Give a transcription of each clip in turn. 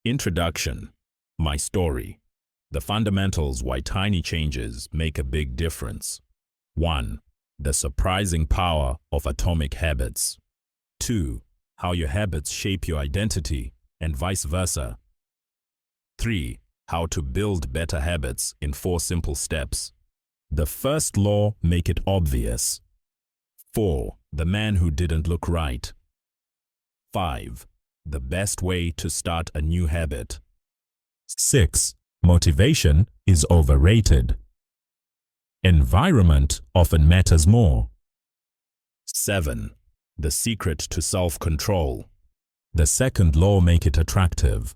Introduction. My story. The fundamentals why tiny changes make a big difference. 1. The surprising power of atomic habits. 2. How your habits shape your identity and vice versa. 3. How to build better habits in 4 simple steps. The first law, make it obvious. 4. The man who didn't look right. 5. The best way to start a new habit. 6. Motivation is overrated. Environment often matters more. 7. The secret to self-control. The second law, make it attractive.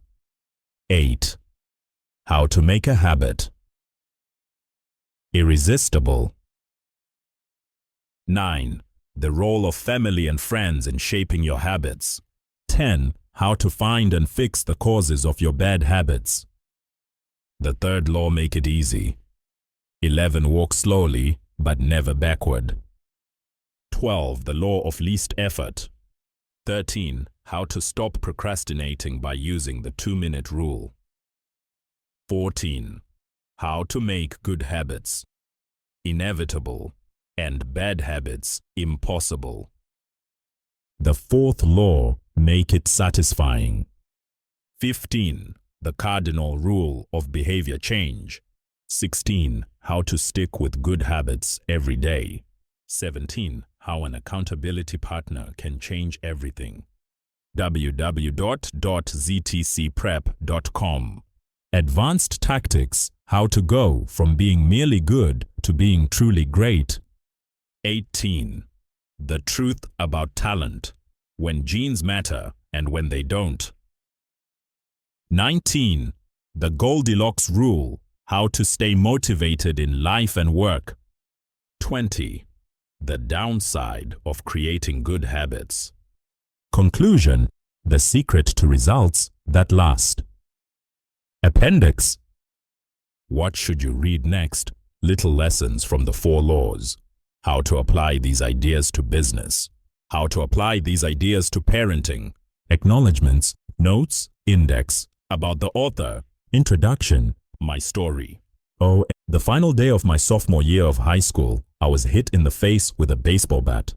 8. How to make a habit irresistible. 9. The role of family and friends in shaping your habits. 10. How to find and fix the causes of your bad habits. The third law, make it easy. 11. Walk slowly, but never backward. 12. The law of least effort. 13. How to stop procrastinating by using the 2-minute rule. 14. How to make good habits inevitable and bad habits impossible. The fourth law, make it satisfying. 15. The cardinal rule of behavior change. 16. How to stick with good habits every day. 17. How an accountability partner can change everything. www.ztcprep.com. Advanced tactics, how to go from being merely good to being truly great. 18. The truth about talent, when genes matter and when they don't. 19. The Goldilocks rule, how to stay motivated in life and work. 20. The downside of creating good habits. Conclusion, the secret to results that last. Appendix. What should you read next? Little lessons from the 4 laws. How to apply these ideas to business. How to apply these ideas to parenting. Acknowledgements, notes, index. About the author. Introduction. My story. Oh, the final day of my sophomore year of high school, I was hit in the face with a baseball bat.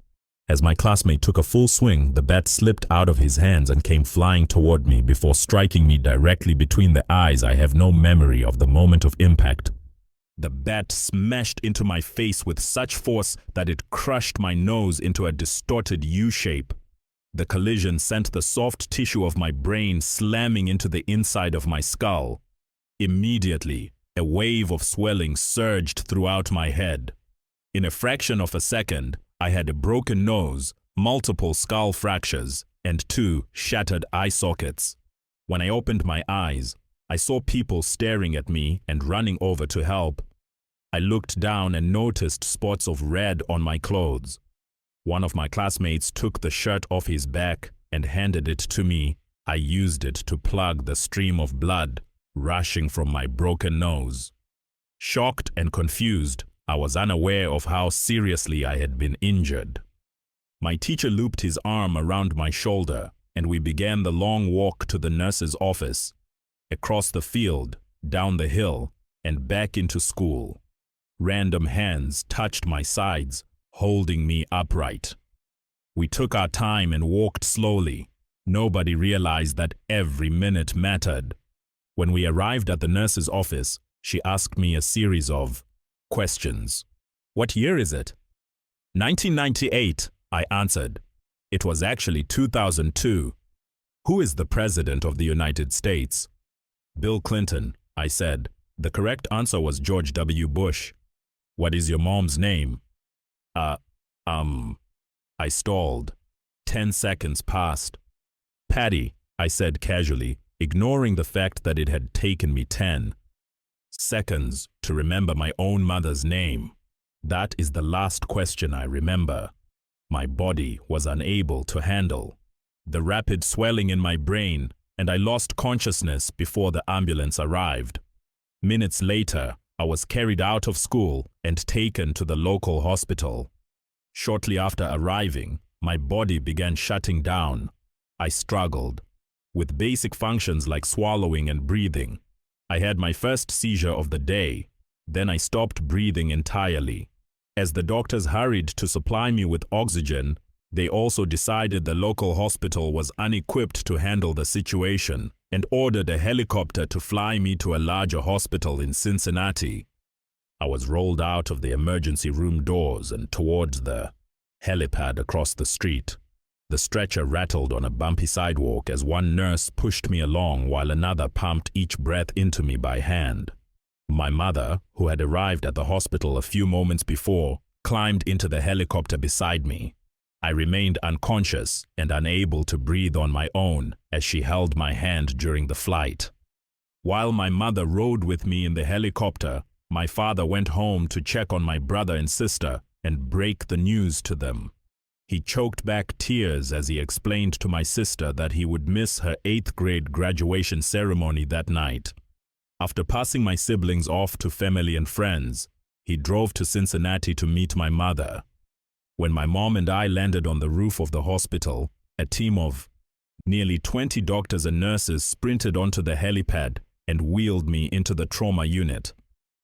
As my classmate took a full swing, the bat slipped out of his hands and came flying toward me before striking me directly between the eyes. I have no memory of the moment of impact. The bat smashed into my face with such force that it crushed my nose into a distorted U shape. The collision sent the soft tissue of my brain slamming into the inside of my skull. Immediately, a wave of swelling surged throughout my head. In a fraction of a second, I had a broken nose, multiple skull fractures, and 2 shattered eye sockets. When I opened my eyes, I saw people staring at me and running over to help. I looked down and noticed spots of red on my clothes. One of my classmates took the shirt off his back and handed it to me. I used it to plug the stream of blood rushing from my broken nose. Shocked and confused, I was unaware of how seriously I had been injured. My teacher looped his arm around my shoulder, and we began the long walk to the nurse's office, across the field, down the hill, and back into school. Random hands touched my sides, holding me upright. We took our time and walked slowly. Nobody realized that every minute mattered. When we arrived at the nurse's office, she asked me a series of questions. What year is it? 1998, I answered. It was actually 2002. Who is the President of the United States? Bill Clinton, I said. The correct answer was George W. Bush. What is your mom's name? I stalled. 10 seconds passed. Patty, I said casually, ignoring the fact that it had taken me 10 seconds to remember my own mother's name. That is the last question I remember. My body was unable to handle the rapid swelling in my brain, and I lost consciousness before the ambulance arrived. Minutes later, I was carried out of school and taken to the local hospital. Shortly after arriving, my body began shutting down. I struggled. with basic functions like swallowing and breathing. I had my first seizure of the day. Then I stopped breathing entirely. As the doctors hurried to supply me with oxygen, they also decided the local hospital was unequipped to handle the situation and ordered a helicopter to fly me to a larger hospital in Cincinnati. I was rolled out of the emergency room doors and towards the helipad across the street. The stretcher rattled on a bumpy sidewalk as one nurse pushed me along while another pumped each breath into me by hand. My mother, who had arrived at the hospital a few moments before, climbed into the helicopter beside me. I remained unconscious and unable to breathe on my own as she held my hand during the flight. While my mother rode with me in the helicopter, my father went home to check on my brother and sister and break the news to them. He choked back tears as he explained to my sister that he would miss her 8th grade graduation ceremony that night. After passing my siblings off to family and friends, he drove to Cincinnati to meet my mother. When my mom and I landed on the roof of the hospital, a team of nearly 20 doctors and nurses sprinted onto the helipad and wheeled me into the trauma unit.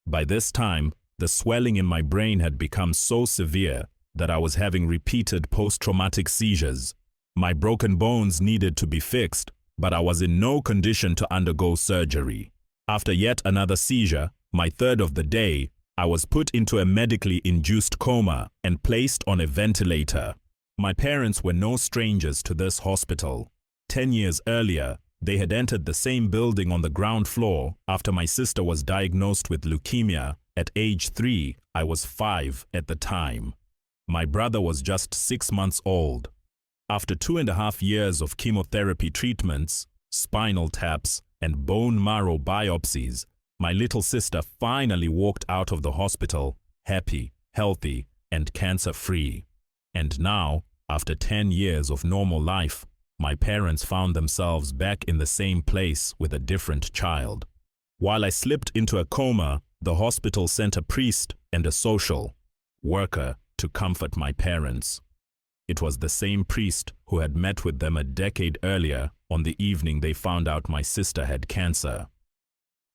By this time, the swelling in my brain had become so severe that I was having repeated post-traumatic seizures. My broken bones needed to be fixed, but I was in no condition to undergo surgery. After yet another seizure, my third of the day, I was put into a medically induced coma and placed on a ventilator. My parents were no strangers to this hospital. 10 years earlier, they had entered the same building on the ground floor after my sister was diagnosed with leukemia. At age 3, I was 5 at the time. My brother was just 6 months old. After 2.5 years of chemotherapy treatments, spinal taps, and bone marrow biopsies, my little sister finally walked out of the hospital, happy, healthy, and cancer-free. And now, after 10 years of normal life, my parents found themselves back in the same place with a different child. While I slipped into a coma, the hospital sent a priest and a social worker to comfort my parents. It was the same priest who had met with them a decade earlier on the evening they found out my sister had cancer.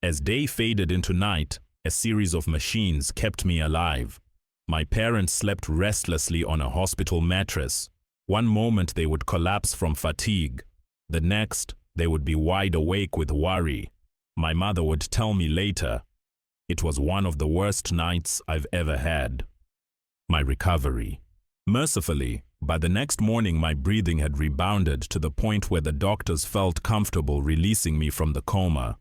As day faded into night, a series of machines kept me alive. My parents slept restlessly on a hospital mattress. One moment they would collapse from fatigue. The next, they would be wide awake with worry. My mother would tell me later, "It was one of the worst nights I've ever had." My recovery. Mercifully, by the next morning my breathing had rebounded to the point where the doctors felt comfortable releasing me from the coma.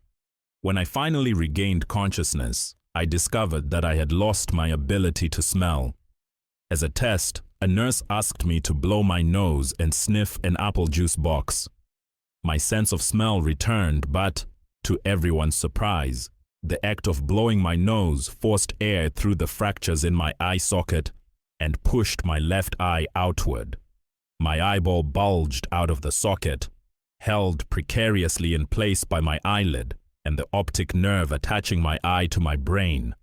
When I finally regained consciousness, I discovered that I had lost my ability to smell. As a test, a nurse asked me to blow my nose and sniff an apple juice box. My sense of smell returned, but, to everyone's surprise, the act of blowing my nose forced air through the fractures in my eye socket and pushed my left eye outward. My eyeball bulged out of the socket, held precariously in place by my eyelid and the optic nerve attaching my eye to my brain.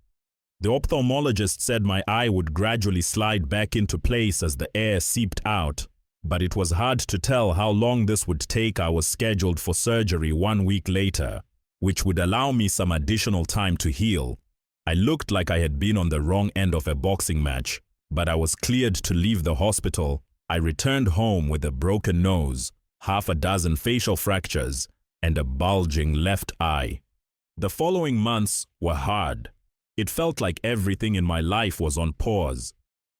The ophthalmologist said my eye would gradually slide back into place as the air seeped out, but it was hard to tell how long this would take. I was scheduled for surgery 1 week later, which would allow me some additional time to heal. I looked like I had been on the wrong end of a boxing match, but I was cleared to leave the hospital. I returned home with a broken nose, 6 facial fractures, and a bulging left eye. The following months were hard. It felt like everything in my life was on pause.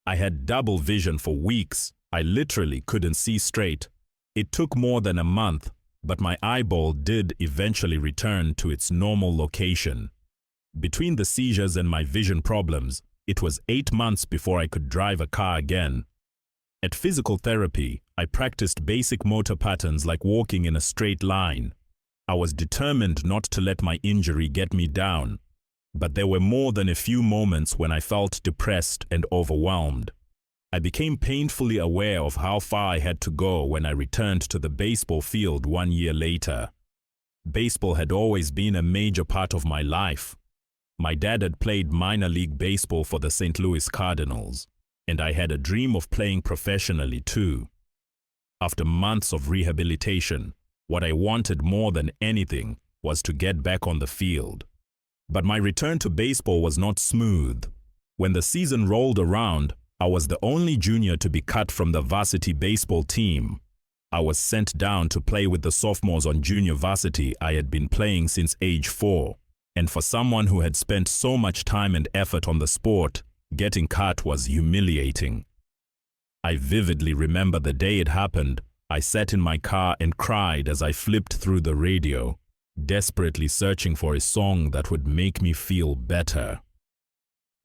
I had double vision for weeks. I literally couldn't see straight. It took more than a month, but my eyeball did eventually return to its normal location. Between the seizures and my vision problems, it was 8 months before I could drive a car again. At physical therapy, I practiced basic motor patterns like walking in a straight line. I was determined not to let my injury get me down. But there were more than a few moments when I felt depressed and overwhelmed. I became painfully aware of how far I had to go when I returned to the baseball field 1 year later. Baseball had always been a major part of my life. My dad had played minor league baseball for the St. Louis Cardinals, and I had a dream of playing professionally too. After months of rehabilitation, What I wanted more than anything was to get back on the field. But my return to baseball was not smooth. When the season rolled around, I was the only junior to be cut from the varsity baseball team. I was sent down to play with the sophomores on junior varsity I had been playing since age 4. And for someone who had spent so much time and effort on the sport, getting cut was humiliating. I vividly remember the day it happened. I sat in my car and cried as I flipped through the radio, desperately searching for a song that would make me feel better.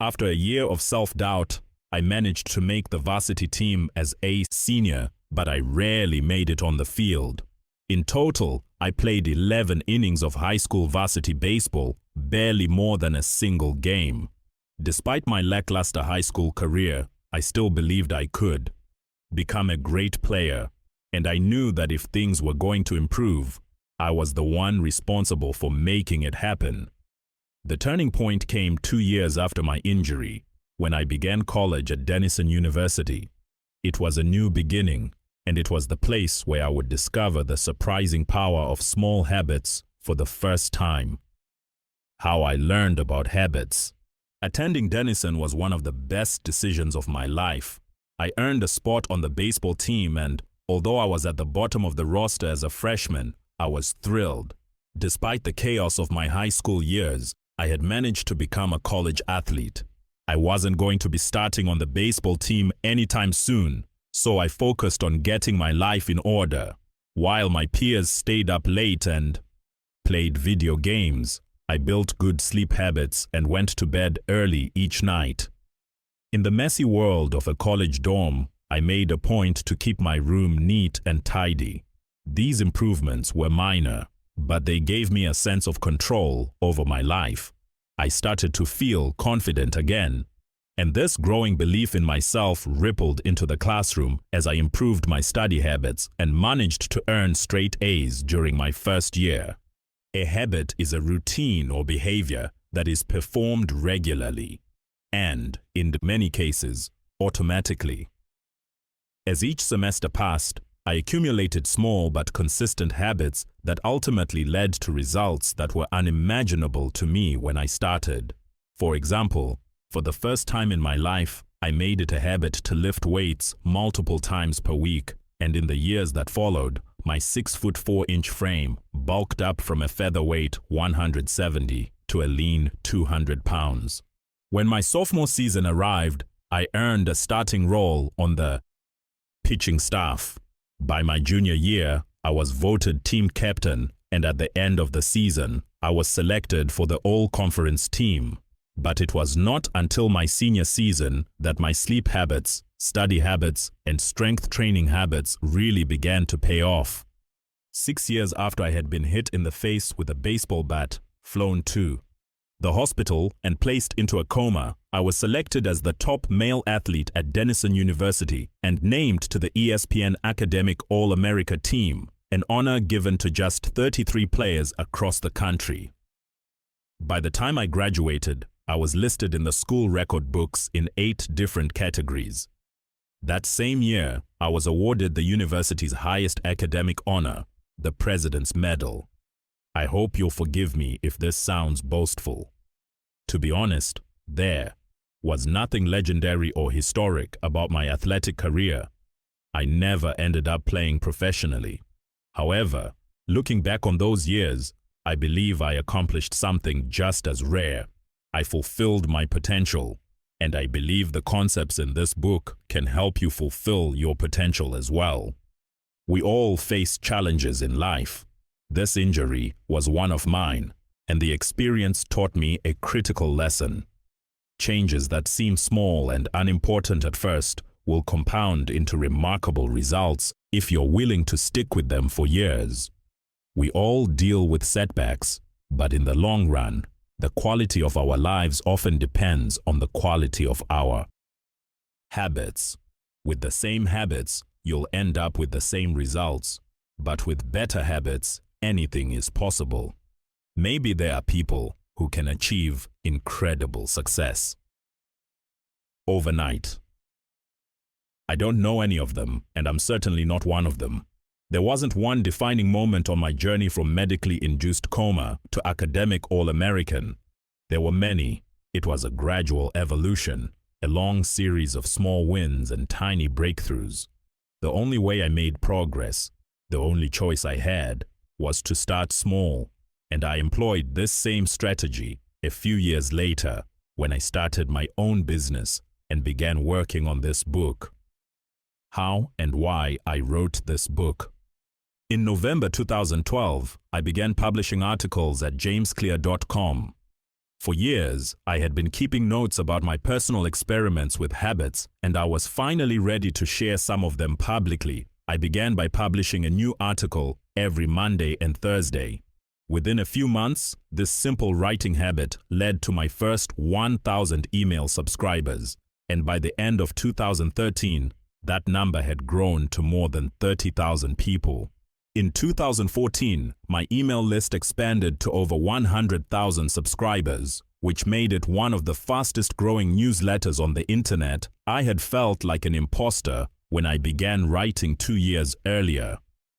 After a year of self-doubt, I managed to make the varsity team as a senior, but I rarely made it on the field. In total, I played 11 innings of high school varsity baseball, barely more than a single game. Despite my lackluster high school career, I still believed I could become a great player, and I knew that if things were going to improve, I was the one responsible for making it happen. The turning point came 2 years after my injury, when I began college at Denison University. It was a new beginning, and it was the place where I would discover the surprising power of small habits for the first time. How I learned about habits. Attending Denison was one of the best decisions of my life. I earned a spot on the baseball team, and although I was at the bottom of the roster as a freshman, I was thrilled. Despite the chaos of my high school years, I had managed to become a college athlete. I wasn't going to be starting on the baseball team anytime soon, so I focused on getting my life in order. While my peers stayed up late and played video games, I built good sleep habits and went to bed early each night. In the messy world of a college dorm, I made a point to keep my room neat and tidy. These improvements were minor, but they gave me a sense of control over my life. I started to feel confident again, and this growing belief in myself rippled into the classroom as I improved my study habits and managed to earn straight A's during my first year. A habit is a routine or behavior that is performed regularly and, in many cases, automatically. As each semester passed, I accumulated small but consistent habits that ultimately led to results that were unimaginable to me when I started. For example, for the first time in my life, I made it a habit to lift weights multiple times per week, and in the years that followed, my 6'4" frame bulked up from a featherweight 170 to a lean 200 pounds. When my sophomore season arrived, I earned a starting role on the pitching staff. By my junior year, I was voted team captain, and at the end of the season, I was selected for the all-conference team. But it was not until my senior season that my sleep habits, study habits, and strength training habits really began to pay off. 6 years after I had been hit in the face with a baseball bat, flown to the hospital and placed into a coma, I was selected as the top male athlete at Denison University and named to the ESPN Academic All-America team, an honor given to just 33 players across the country. By the time I graduated, I was listed in the school record books in 8 different categories. That same year, I was awarded the university's highest academic honor, the President's Medal. I hope you'll forgive me if this sounds boastful. To be honest, there was nothing legendary or historic about my athletic career. I never ended up playing professionally. However, looking back on those years, I believe I accomplished something just as rare. I fulfilled my potential, and I believe the concepts in this book can help you fulfill your potential as well. We all face challenges in life. This injury was one of mine, and the experience taught me a critical lesson. Changes that seem small and unimportant at first will compound into remarkable results if you're willing to stick with them for years. We all deal with setbacks, but in the long run, the quality of our lives often depends on the quality of our habits. With the same habits, you'll end up with the same results, but with better habits, anything is possible. Maybe there are people who can achieve incredible success overnight. I don't know any of them, and I'm certainly not one of them. There wasn't one defining moment on my journey from medically induced coma to academic All-American. There were many. It was a gradual evolution, a long series of small wins and tiny breakthroughs. The only way I made progress, the only choice I had, was to start small, and I employed this same strategy a few years later when I started my own business and began working on this book. How and why I wrote this book. In November 2012, I began publishing articles at jamesclear.com. For years, I had been keeping notes about my personal experiments with habits, and I was finally ready to share some of them publicly. I began by publishing a new article every Monday and Thursday. Within a few months, this simple writing habit led to my first 1,000 email subscribers, and by the end of 2013, that number had grown to more than 30,000 people. In 2014, my email list expanded to over 100,000 subscribers, which made it one of the fastest growing newsletters on the internet. I had felt like an imposter when I began writing 2 years earlier.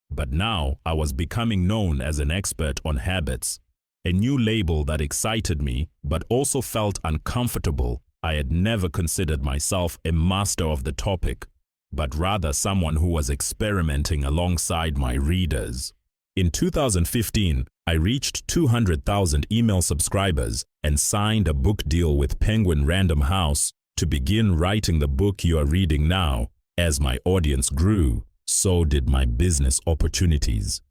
But now I was becoming known as an expert on habits, a new label that excited me but also felt uncomfortable. I had never considered myself a master of the topic, but rather someone who was experimenting alongside my readers. In 2015, I reached 200,000 email subscribers and signed a book deal with Penguin Random House to begin writing the book you are reading now. As my audience grew, so did my business opportunities.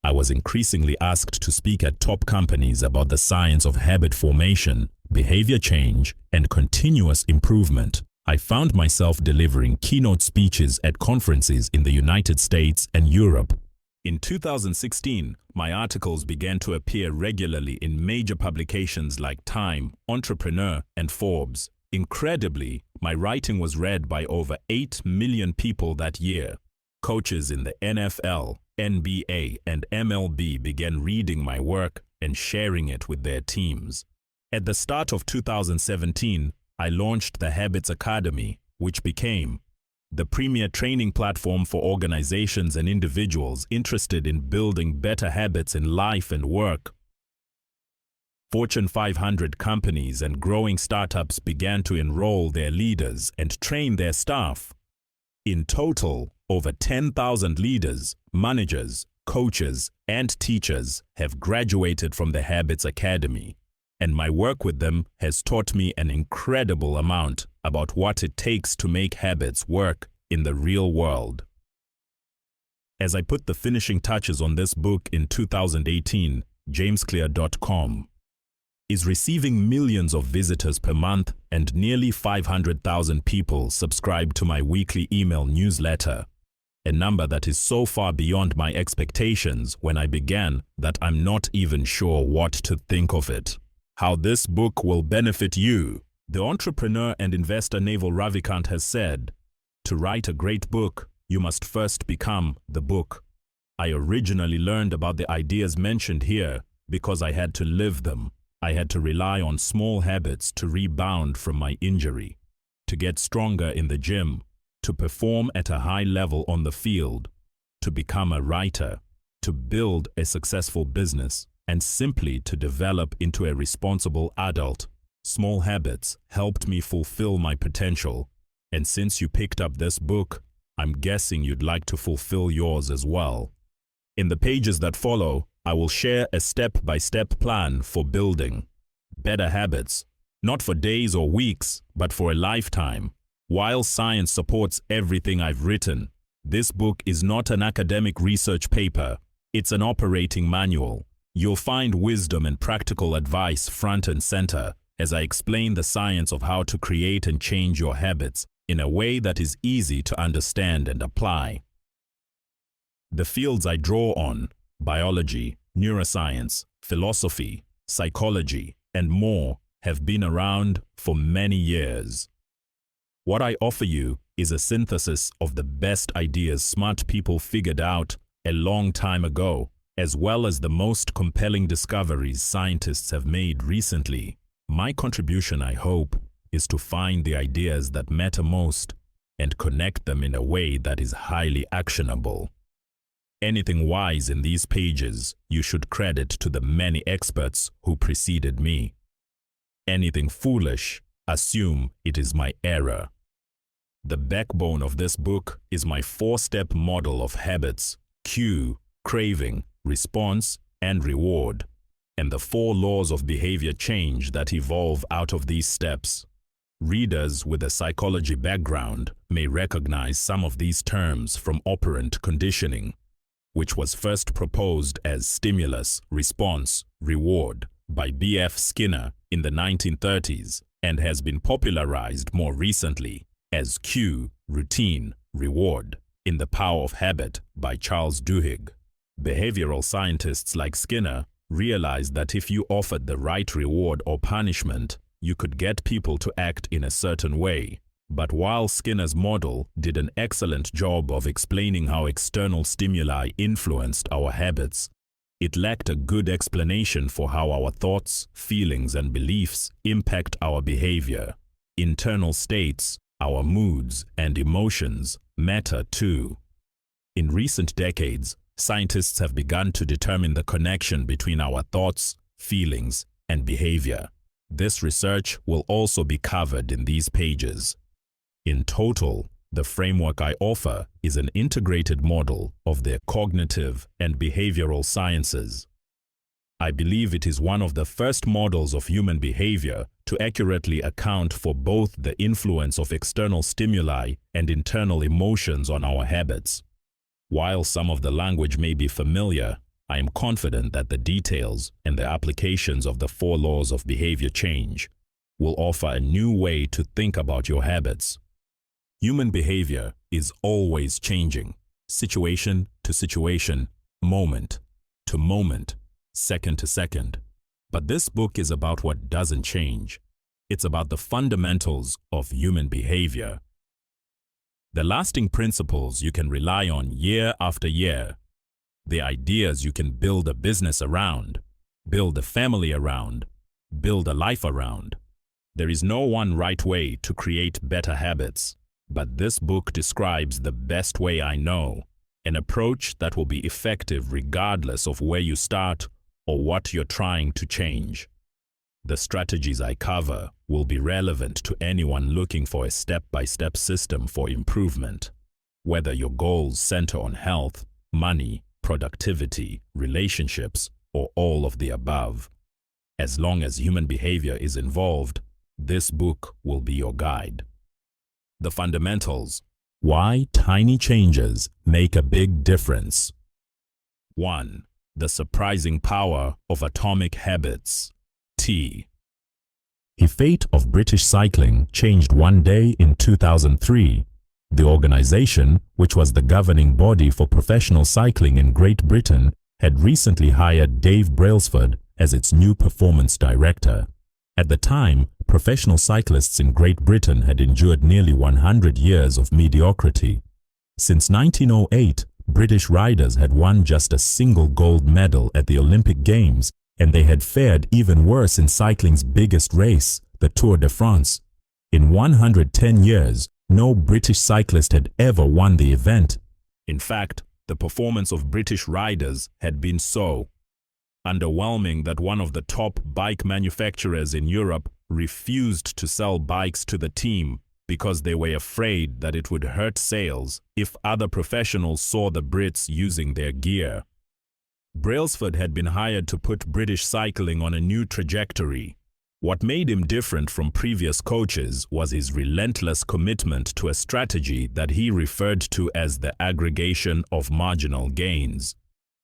I was increasingly asked to speak at top companies about the science of habit formation, behavior change, and continuous improvement. I found myself delivering keynote speeches at conferences in the United States and Europe. In 2016, my articles began to appear regularly in major publications like Time, Entrepreneur, and Forbes. Incredibly, my writing was read by over 8 million people that year. Coaches in the NFL, NBA, and MLB began reading my work and sharing it with their teams. At the start of 2017, I launched the Habits Academy, which became the premier training platform for organizations and individuals interested in building better habits in life and work. Fortune 500 companies and growing startups began to enroll their leaders and train their staff. In total, over 10,000 leaders, managers, coaches, and teachers have graduated from the Habits Academy. And my work with them has taught me an incredible amount about what it takes to make habits work in the real world. As I put the finishing touches on this book in 2018, jamesclear.com is receiving millions of visitors per month, and nearly 500,000 people subscribe to my weekly email newsletter, a number that is so far beyond my expectations when I began that I'm not even sure what to think of it. How this book will benefit you. The entrepreneur and investor Naval Ravikant has said, "To write a great book, you must first become the book." I originally learned about the ideas mentioned here because I had to live them. I had to rely on small habits to rebound from my injury, to get stronger in the gym, to perform at a high level on the field, to become a writer, to build a successful business, and simply to develop into a responsible adult. Small habits helped me fulfill my potential, and since you picked up this book, I'm guessing you'd like to fulfill yours as well. In the pages that follow, I will share a step-by-step plan for building better habits, not for days or weeks, but for a lifetime. While science supports everything I've written, this book is not an academic research paper. It's an operating manual. You'll find wisdom and practical advice front and center as I explain the science of how to create and change your habits in a way that is easy to understand and apply. The fields I draw on, biology, neuroscience, philosophy, psychology, and more, have been around for many years. What I offer you is a synthesis of the best ideas smart people figured out a long time ago, as well as the most compelling discoveries scientists have made recently. My contribution, I hope, is to find the ideas that matter most and connect them in a way that is highly actionable. Anything wise in these pages you should credit to the many experts who preceded me. Anything foolish, assume it is my error. The backbone of this book is my 4-step model of habits: cue, craving, response, and reward, and the 4 laws of behavior change that evolve out of these steps. Readers with a psychology background may recognize some of these terms from operant conditioning, which was first proposed as stimulus, response, reward by B.F. Skinner in the 1930s and has been popularized more recently as cue, routine, reward in The Power of Habit by Charles Duhigg. Behavioral scientists like Skinner realized that if you offered the right reward or punishment, you could get people to act in a certain way. But while Skinner's model did an excellent job of explaining how external stimuli influenced our habits, it lacked a good explanation for how our thoughts, feelings, and beliefs impact our behavior. Internal states, our moods, and emotions matter too. In recent decades, scientists have begun to determine the connection between our thoughts, feelings, and behavior. This research will also be covered in these pages. In total, the framework I offer is an integrated model of the cognitive and behavioral sciences. I believe it is one of the first models of human behavior to accurately account for both the influence of external stimuli and internal emotions on our habits. While some of the language may be familiar, I am confident that the details and the applications of the 4 laws of behavior change will offer a new way to think about your habits. Human behavior is always changing, situation to situation, moment to moment, second to second. But this book is about what doesn't change. It's about the fundamentals of human behavior. The lasting principles you can rely on year after year. The ideas you can build a business around, build a family around, build a life around. There is no one right way to create better habits, but this book describes the best way I know, an approach that will be effective regardless of where you start or what you're trying to change. The strategies I cover will be relevant to anyone looking for a step-by-step system for improvement, whether your goals center on health, money, productivity, relationships, or all of the above. As long as human behavior is involved, this book will be your guide. The fundamentals. Why tiny changes make a big difference. 1. The surprising power of atomic habits. T. The fate of British cycling changed one day in 2003. The organization, which was the governing body for professional cycling in Great Britain, had recently hired Dave Brailsford as its new performance director. At the time, professional cyclists in Great Britain had endured nearly 100 years of mediocrity. Since 1908, British riders had won just a single gold medal at the Olympic Games, and they had fared even worse in cycling's biggest race, the Tour de France. In 110 years, no British cyclist had ever won the event. In fact, the performance of British riders had been so underwhelming that one of the top bike manufacturers in Europe refused to sell bikes to the team because they were afraid that it would hurt sales if other professionals saw the Brits using their gear. Brailsford had been hired to put British cycling on a new trajectory. What made him different from previous coaches was his relentless commitment to a strategy that he referred to as the aggregation of marginal gains,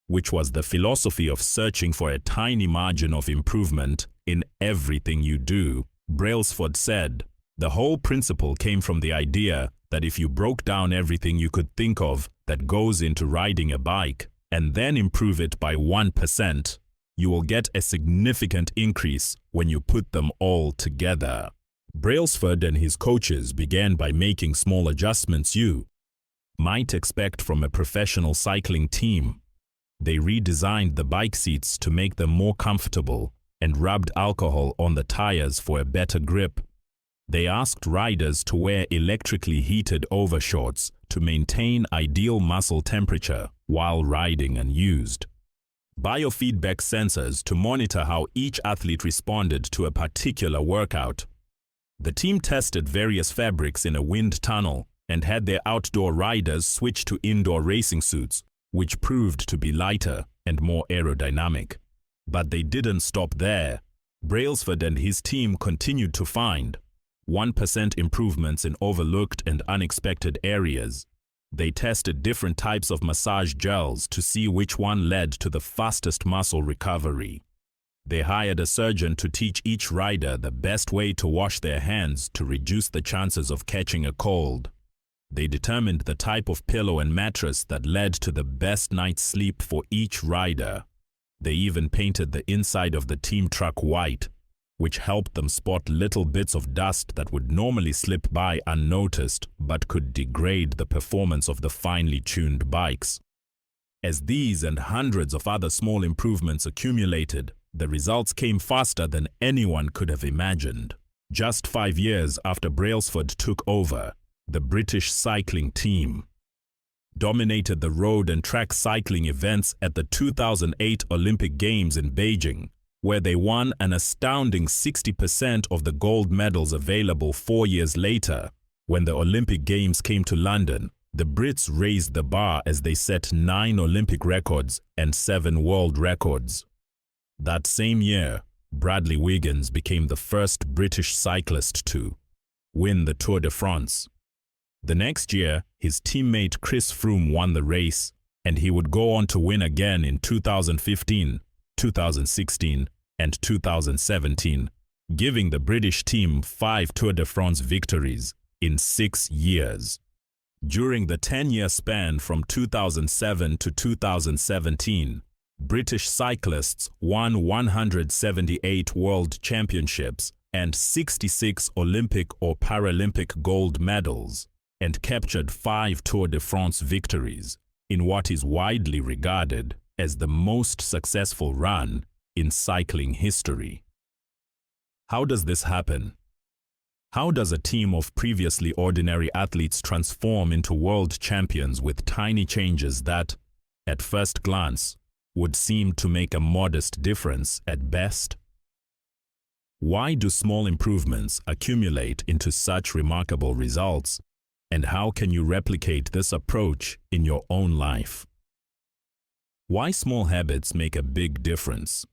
which was the philosophy of searching for a tiny margin of improvement in everything you do. Brailsford said, the whole principle came from the idea that if you broke down everything you could think of that goes into riding a bike and then improve it by 1%, you will get a significant increase when you put them all together. Brailsford and his coaches began by making small adjustments you might expect from a professional cycling team. They redesigned the bike seats to make them more comfortable and rubbed alcohol on the tires for a better grip. They asked riders to wear electrically heated overshorts to maintain ideal muscle temperature while riding and used biofeedback sensors to monitor how each athlete responded to a particular workout. The team tested various fabrics in a wind tunnel and had their outdoor riders switch to indoor racing suits, which proved to be lighter and more aerodynamic. But they didn't stop there. Brailsford and his team continued to find 1% improvements in overlooked and unexpected areas. They tested different types of massage gels to see which one led to the fastest muscle recovery. They hired a surgeon to teach each rider the best way to wash their hands to reduce the chances of catching a cold. They determined the type of pillow and mattress that led to the best night's sleep for each rider. They even painted the inside of the team truck white, which helped them spot little bits of dust that would normally slip by unnoticed but could degrade the performance of the finely tuned bikes. As these and hundreds of other small improvements accumulated, the results came faster than anyone could have imagined. Just 5 years after Brailsford took over, the British cycling team dominated the road and track cycling events at the 2008 Olympic Games in Beijing, where they won an astounding 60% of the gold medals available 4 years later. When the Olympic Games came to London, the Brits raised the bar as they set 9 Olympic records and 7 world records. That same year, Bradley Wiggins became the first British cyclist to win the Tour de France. The next year, his teammate Chris Froome won the race, and he would go on to win again in 2015, 2016, and 2017, giving the British team 5 Tour de France victories in 6 years. During the 10-year span from 2007 to 2017, British cyclists won 178 world championships and 66 Olympic or Paralympic gold medals, and captured 5 Tour de France victories in what is widely regarded as the most successful run in cycling history. How does this happen? How does a team of previously ordinary athletes transform into world champions with tiny changes that, at first glance, would seem to make a modest difference at best? Why do small improvements accumulate into such remarkable results, and how can you replicate this approach in your own life? Why small habits make a big difference?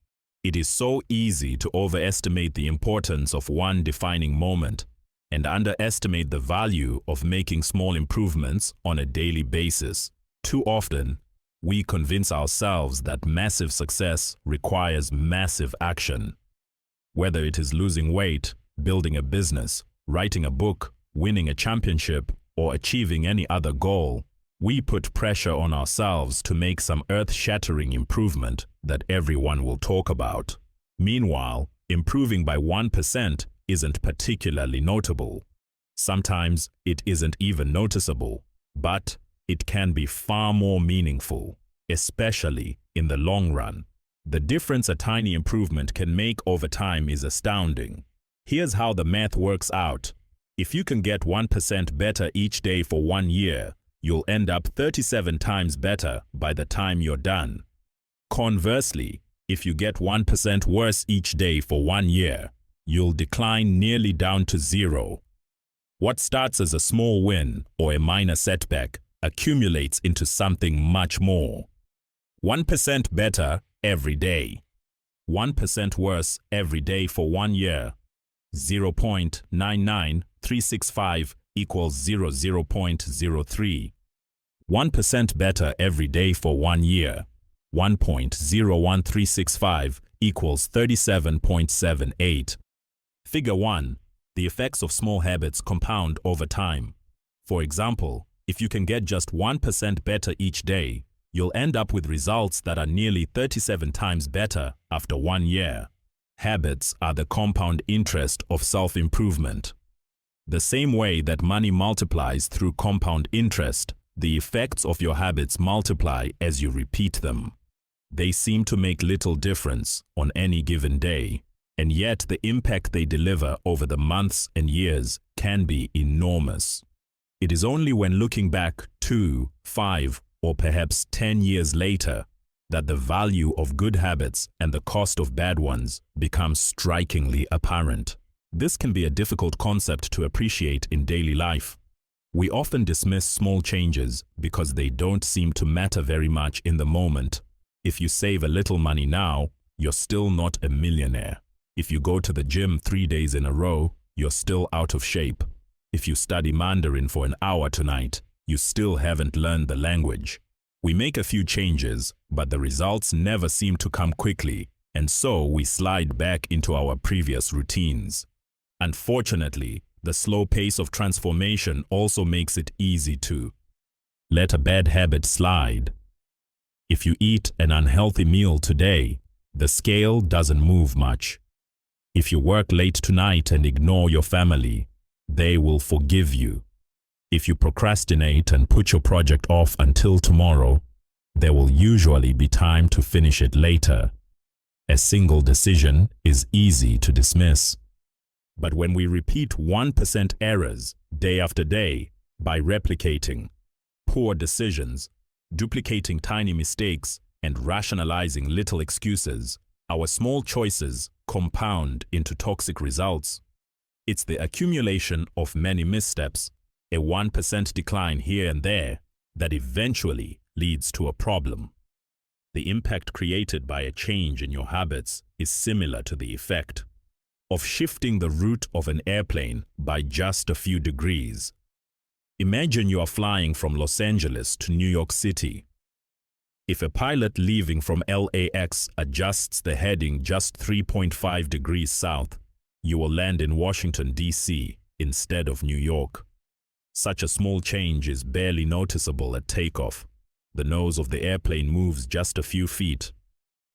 It is so easy to overestimate the importance of one defining moment and underestimate the value of making small improvements on a daily basis. Too often, we convince ourselves that massive success requires massive action. Whether it is losing weight, building a business, writing a book, winning a championship, or achieving any other goal, we put pressure on ourselves to make some earth-shattering improvement that everyone will talk about. Meanwhile, improving by 1% isn't particularly notable. Sometimes it isn't even noticeable, but it can be far more meaningful, especially in the long run. The difference a tiny improvement can make over time is astounding. Here's how the math works out. If you can get 1% better each day for 1 year, you'll end up 37 times better by the time you're done. Conversely, if you get 1% worse each day for 1 year, you'll decline nearly down to 0. What starts as a small win or a minor setback accumulates into something much more. 1% better every day. 1% worse every day for 1 year. 0.99365 equals 0.03. 1% better every day for 1 year. 1.01365 equals 37.78. Figure 1. The effects of small habits compound over time. For example, if you can get just 1% better each day, you'll end up with results that are nearly 37 times better after 1 year. Habits are the compound interest of self-improvement. The same way that money multiplies through compound interest, the effects of your habits multiply as you repeat them. They seem to make little difference on any given day, and yet the impact they deliver over the months and years can be enormous. It is only when looking back 2, 5, or perhaps 10 years later that the value of good habits and the cost of bad ones becomes strikingly apparent. This can be a difficult concept to appreciate in daily life. We often dismiss small changes because they don't seem to matter very much in the moment. If you save a little money now, you're still not a millionaire. If you go to the gym 3 days in a row, you're still out of shape. If you study Mandarin for an hour tonight, you still haven't learned the language. We make a few changes, but the results never seem to come quickly, and so we slide back into our previous routines. Unfortunately, the slow pace of transformation also makes it easy to let a bad habit slide. If you eat an unhealthy meal today, the scale doesn't move much. If you work late tonight and ignore your family, they will forgive you. If you procrastinate and put your project off until tomorrow, there will usually be time to finish it later. A single decision is easy to dismiss. But when we repeat 1% errors day after day by replicating poor decisions, duplicating tiny mistakes, and rationalizing little excuses, our small choices compound into toxic results. It's the accumulation of many missteps, a 1% decline here and there, that eventually leads to a problem. The impact created by a change in your habits is similar to the effect of shifting the route of an airplane by just a few degrees. Imagine you are flying from Los Angeles to New York City. If a pilot leaving from LAX adjusts the heading just 3.5 degrees south, you will land in Washington, D.C. instead of New York. Such a small change is barely noticeable at takeoff. The nose of the airplane moves just a few feet.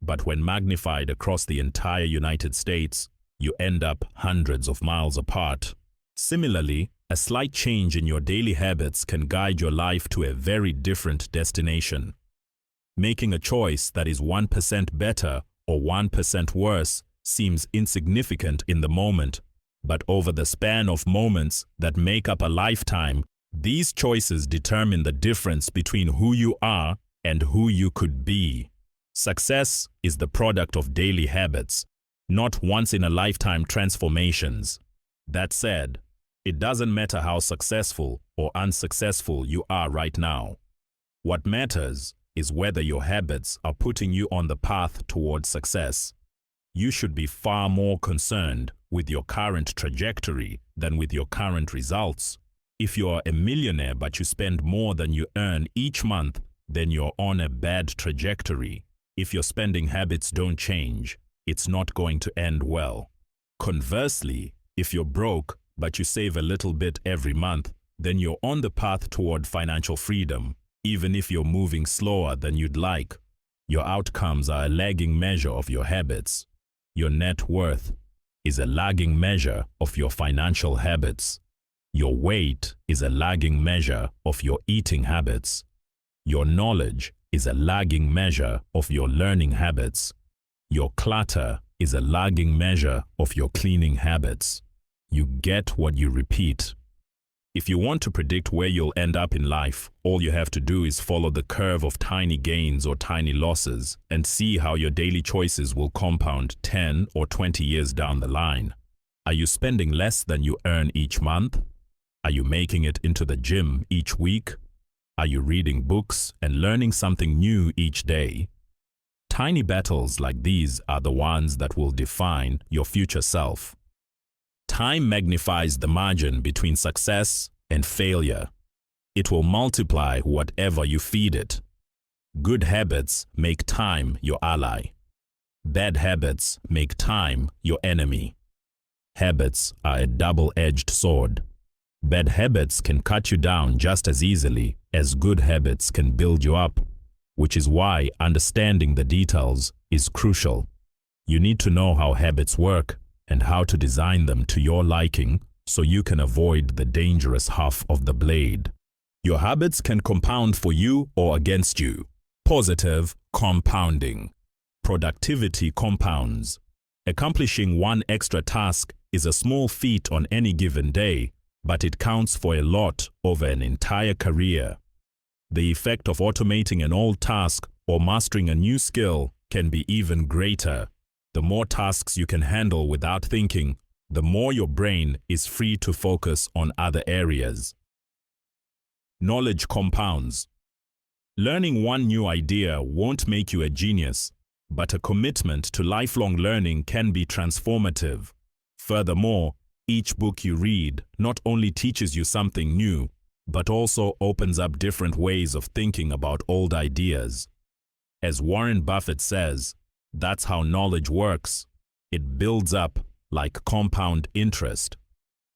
But when magnified across the entire United States, you end up hundreds of miles apart. Similarly, a slight change in your daily habits can guide your life to a very different destination. Making a choice that is 1% better or 1% worse seems insignificant in the moment, but over the span of moments that make up a lifetime, these choices determine the difference between who you are and who you could be. Success is the product of daily habits, not once-in-a-lifetime transformations. That said, it doesn't matter how successful or unsuccessful you are right now. What matters is whether your habits are putting you on the path towards success. You should be far more concerned with your current trajectory than with your current results. If you are a millionaire but you spend more than you earn each month, then you're on a bad trajectory. If your spending habits don't change, it's not going to end well. Conversely, if you're broke but you save a little bit every month, then you're on the path toward financial freedom, even if you're moving slower than you'd like. Your outcomes are a lagging measure of your habits. Your net worth is a lagging measure of your financial habits. Your weight is a lagging measure of your eating habits. Your knowledge is a lagging measure of your learning habits. Your clutter is a lagging measure of your cleaning habits. You get what you repeat. If you want to predict where you'll end up in life, all you have to do is follow the curve of tiny gains or tiny losses and see how your daily choices will compound 10 or 20 years down the line. Are you spending less than you earn each month? Are you making it into the gym each week? Are you reading books and learning something new each day? Tiny battles like these are the ones that will define your future self. Time magnifies the margin between success and failure. It will multiply whatever you feed it. Good habits make time your ally. Bad habits make time your enemy. Habits are a double-edged sword. Bad habits can cut you down just as easily as good habits can build you up, which is why understanding the details is crucial. You need to know how habits work and how to design them to your liking so you can avoid the dangerous half of the blade. Your habits can compound for you or against you. Positive compounding. Productivity compounds. Accomplishing one extra task is a small feat on any given day, but it counts for a lot over an entire career. The effect of automating an old task or mastering a new skill can be even greater. The more tasks you can handle without thinking, the more your brain is free to focus on other areas. Knowledge compounds. Learning one new idea won't make you a genius, but a commitment to lifelong learning can be transformative. Furthermore, each book you read not only teaches you something new, but also opens up different ways of thinking about old ideas. As Warren Buffett says, that's how knowledge works. It builds up like compound interest.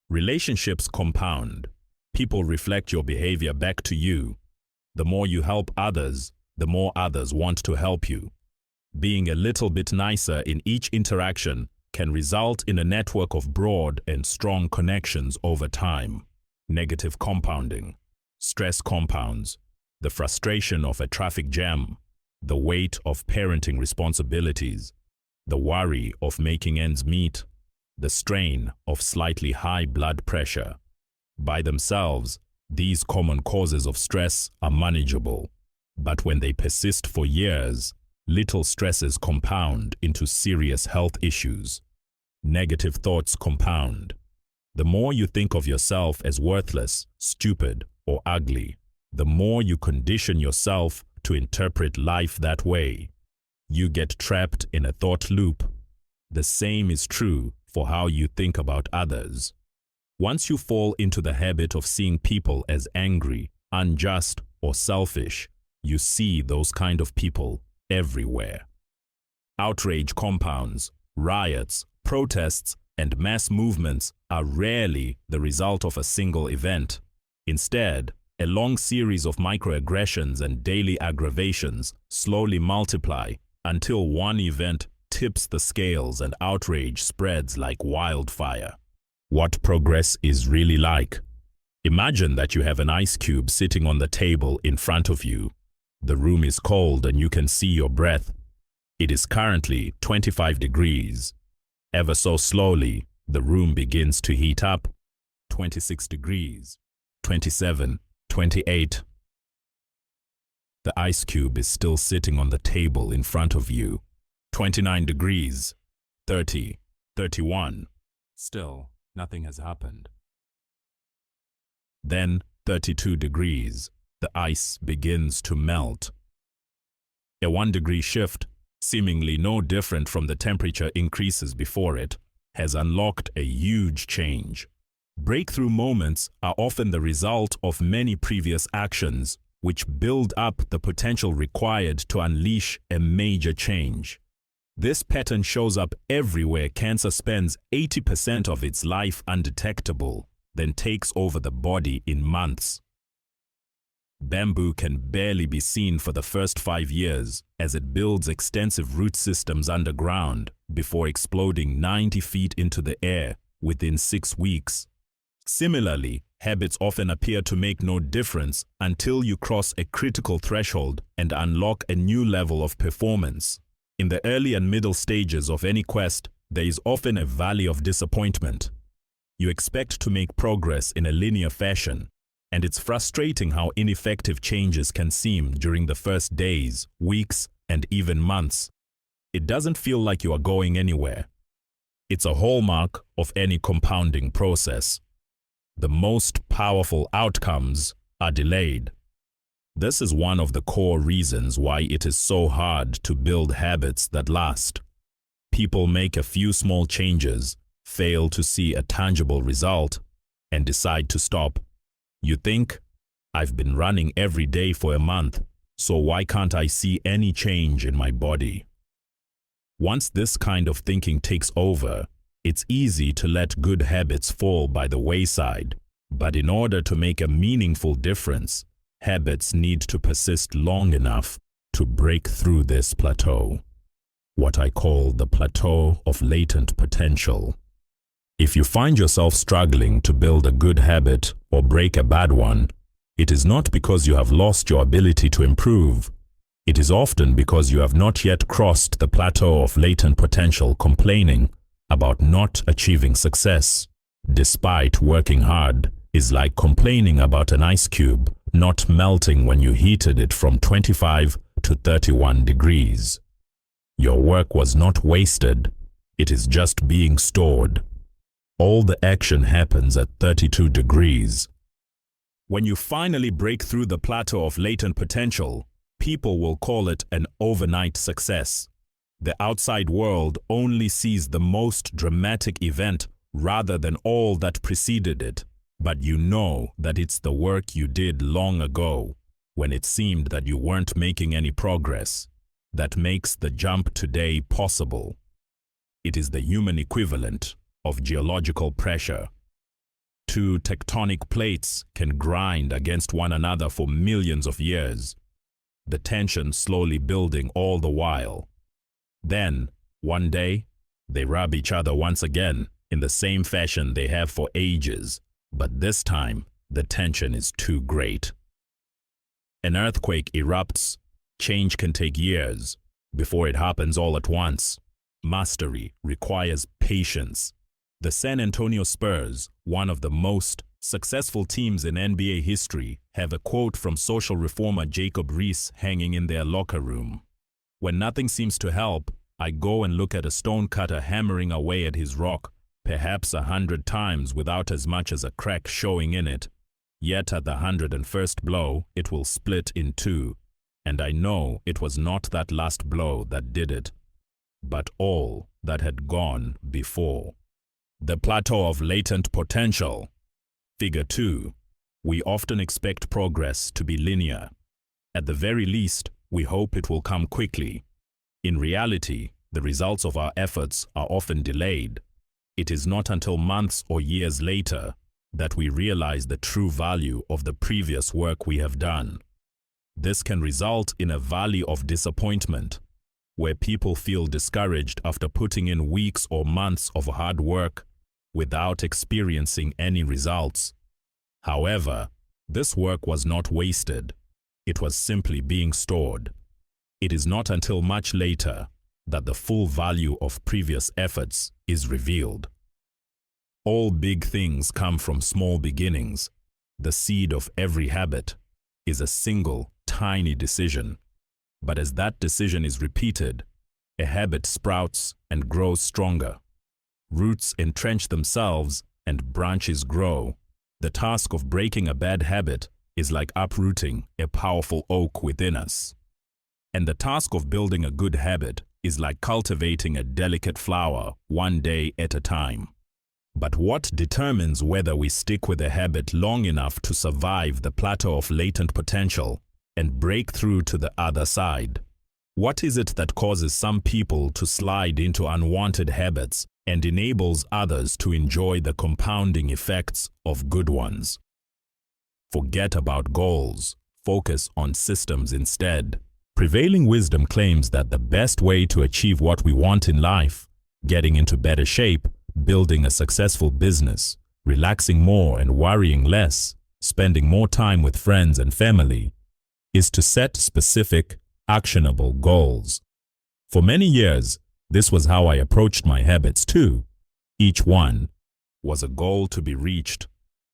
Relationships compound. People reflect your behavior back to you. The more you help others, the more others want to help you. Being a little bit nicer in each interaction can result in a network of broad and strong connections over time. Negative compounding. Stress compounds. The frustration of a traffic jam, the weight of parenting responsibilities, the worry of making ends meet, the strain of slightly high blood pressure. By themselves, these common causes of stress are manageable, but when they persist for years, little stresses compound into serious health issues. Negative thoughts compound. The more you think of yourself as worthless, stupid, or ugly, the more you condition yourself to interpret life that way. You get trapped in a thought loop. The same is true for how you think about others. Once you fall into the habit of seeing people as angry, unjust, or selfish, you see those kind of people everywhere. Outrage compounds. Riots, protests, and mass movements are rarely the result of a single event. Instead, a long series of microaggressions and daily aggravations slowly multiply until one event tips the scales and outrage spreads like wildfire. What progress is really like. Imagine that you have an ice cube sitting on the table in front of you. The room is cold and you can see your breath. It is currently 25 degrees. Ever so slowly, the room begins to heat up. 26 degrees, 27, 28. The ice cube is still sitting on the table in front of you. 29 degrees, 30, 31. Still, nothing has happened. Then 32 degrees, the ice begins to melt. A 1-degree shift, seemingly no different from the temperature increases before it, has unlocked a huge change. Breakthrough moments are often the result of many previous actions, which build up the potential required to unleash a major change. This pattern shows up everywhere cancer spends 80% of its life undetectable, then takes over the body in months. Bamboo can barely be seen for the first 5 years as it builds extensive root systems underground before exploding 90 feet into the air within 6 weeks. Similarly, habits often appear to make no difference until you cross a critical threshold and unlock a new level of performance. In the early and middle stages of any quest, there is often a valley of disappointment. You expect to make progress in a linear fashion, and it's frustrating how ineffective changes can seem during the first days, weeks, and even months. It doesn't feel like you are going anywhere. It's a hallmark of any compounding process. The most powerful outcomes are delayed. This is one of the core reasons why it is so hard to build habits that last. People make a few small changes, fail to see a tangible result, and decide to stop. You think, I've been running every day for a month, so why can't I see any change in my body? Once this kind of thinking takes over, it's easy to let good habits fall by the wayside. But in order to make a meaningful difference, habits need to persist long enough to break through this plateau, what I call the plateau of latent potential. If you find yourself struggling to build a good habit or break a bad one, it is not because you have lost your ability to improve. It is often because you have not yet crossed the plateau of latent potential, complaining about not achieving success. Despite working hard, is like complaining about an ice cube not melting when you heated it from 25 to 31 degrees. Your work was not wasted, it is just being stored. All the action happens at 32 degrees. When you finally break through the plateau of latent potential, people will call it an overnight success. The outside world only sees the most dramatic event rather than all that preceded it, but you know that it's the work you did long ago, when it seemed that you weren't making any progress, that makes the jump today possible. It is the human equivalent of geological pressure. Two tectonic plates can grind against one another for millions of years, the tension slowly building all the while. Then, one day, they rub each other once again in the same fashion they have for ages, but this time the tension is too great. An earthquake erupts. Change can take years before it happens all at once. Mastery requires patience. The San Antonio Spurs, one of the most successful teams in NBA history, have a quote from social reformer Jacob Riis hanging in their locker room. When nothing seems to help, I go and look at a stonecutter hammering away at his rock, perhaps 100 times without as much as a crack showing in it. Yet at the 101st blow, it will split in two, and I know it was not that last blow that did it, but all that had gone before. The plateau of latent potential. Figure 2. We often expect progress to be linear. At the very least, we hope it will come quickly. In reality, the results of our efforts are often delayed. It is not until months or years later that we realize the true value of the previous work we have done. This can result in a valley of disappointment, where people feel discouraged after putting in weeks or months of hard work without experiencing any results. However, this work was not wasted. It was simply being stored. It is not until much later that the full value of previous efforts is revealed. All big things come from small beginnings. The seed of every habit is a single, tiny decision. But as that decision is repeated, a habit sprouts and grows stronger. Roots entrench themselves and branches grow. The task of breaking a bad habit is like uprooting a powerful oak within us. And the task of building a good habit is like cultivating a delicate flower one day at a time. But what determines whether we stick with a habit long enough to survive the plateau of latent potential and break through to the other side? What is it that causes some people to slide into unwanted habits and enables others to enjoy the compounding effects of good ones? Forget about goals. Focus on systems instead. Prevailing wisdom claims that the best way to achieve what we want in life, getting into better shape, building a successful business, relaxing more and worrying less, spending more time with friends and family, is to set specific, actionable goals. For many years, this was how I approached my habits too. Each one was a goal to be reached.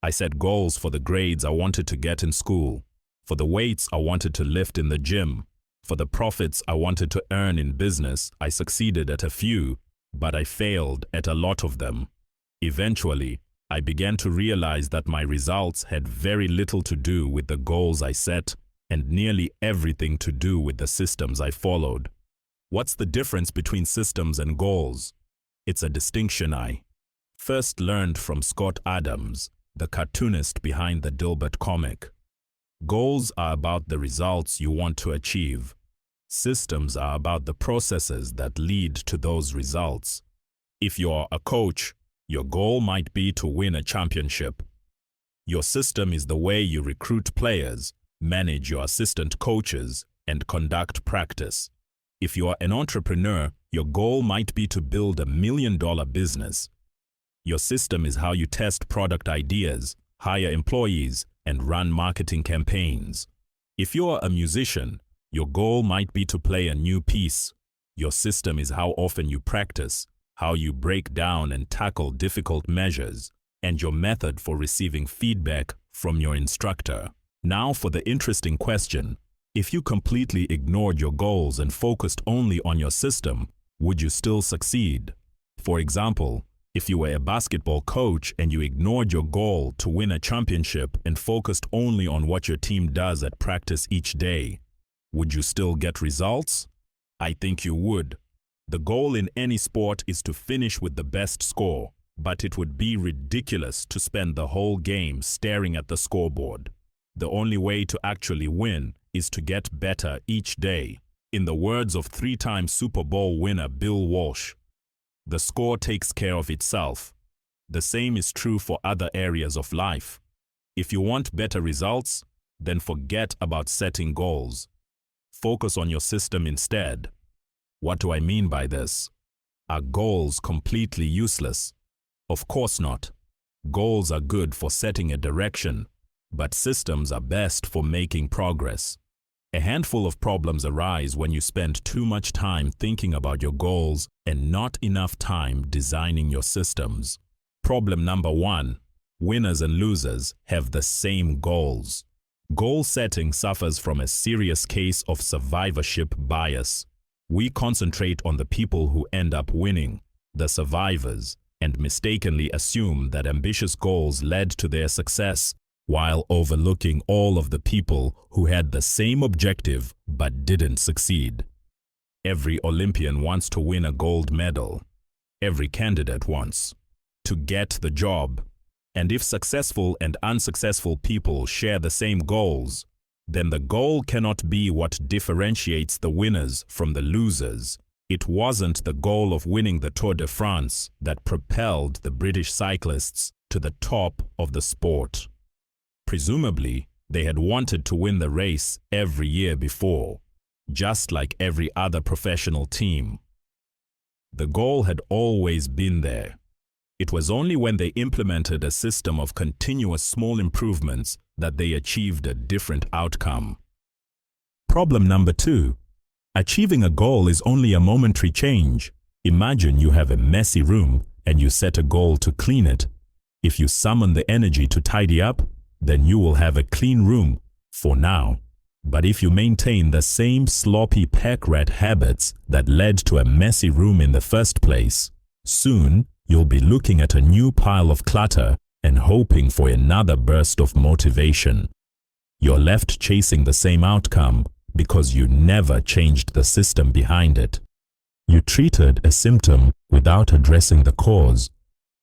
I set goals for the grades I wanted to get in school, for the weights I wanted to lift in the gym, for the profits I wanted to earn in business. I succeeded at a few, but I failed at a lot of them. Eventually, I began to realize that my results had very little to do with the goals I set and nearly everything to do with the systems I followed. What's the difference between systems and goals? It's a distinction I first learned from Scott Adams, the cartoonist behind the Dilbert comic. Goals are about the results you want to achieve. Systems are about the processes that lead to those results. If you're a coach, your goal might be to win a championship. Your system is the way you recruit players, manage your assistant coaches, and conduct practice. If you are an entrepreneur, your goal might be to build $1 million business. Your system is how you test product ideas, hire employees, and run marketing campaigns. If you are a musician, your goal might be to play a new piece. Your system is how often you practice, how you break down and tackle difficult measures, and your method for receiving feedback from your instructor. Now for the interesting question. If you completely ignored your goals and focused only on your system, would you still succeed? For example, if you were a basketball coach and you ignored your goal to win a championship and focused only on what your team does at practice each day, would you still get results? I think you would. The goal in any sport is to finish with the best score, but it would be ridiculous to spend the whole game staring at the scoreboard. The only way to actually win is to get better each day. In the words of three-time Super Bowl winner Bill Walsh, the score takes care of itself. The same is true for other areas of life. If you want better results, then forget about setting goals. Focus on your system instead. What do I mean by this? Are goals completely useless? Of course not. Goals are good for setting a direction, but systems are best for making progress. A handful of problems arise when you spend too much time thinking about your goals and not enough time designing your systems. Problem number 1. Winners and losers have the same goals. Goal setting suffers from a serious case of survivorship bias. We concentrate on the people who end up winning, the survivors, and mistakenly assume that ambitious goals led to their success, while overlooking all of the people who had the same objective but didn't succeed. Every Olympian wants to win a gold medal. Every candidate wants to get the job. And if successful and unsuccessful people share the same goals, then the goal cannot be what differentiates the winners from the losers. It wasn't the goal of winning the Tour de France that propelled the British cyclists to the top of the sport. Presumably, they had wanted to win the race every year before, just like every other professional team. The goal had always been there. It was only when they implemented a system of continuous small improvements that they achieved a different outcome. Problem number 2. Achieving a goal is only a momentary change. Imagine you have a messy room and you set a goal to clean it. If you summon the energy to tidy up, then you will have a clean room for now. But if you maintain the same sloppy pack rat habits that led to a messy room in the first place, soon you'll be looking at a new pile of clutter and hoping for another burst of motivation. You're left chasing the same outcome because you never changed the system behind it. You treated a symptom without addressing the cause.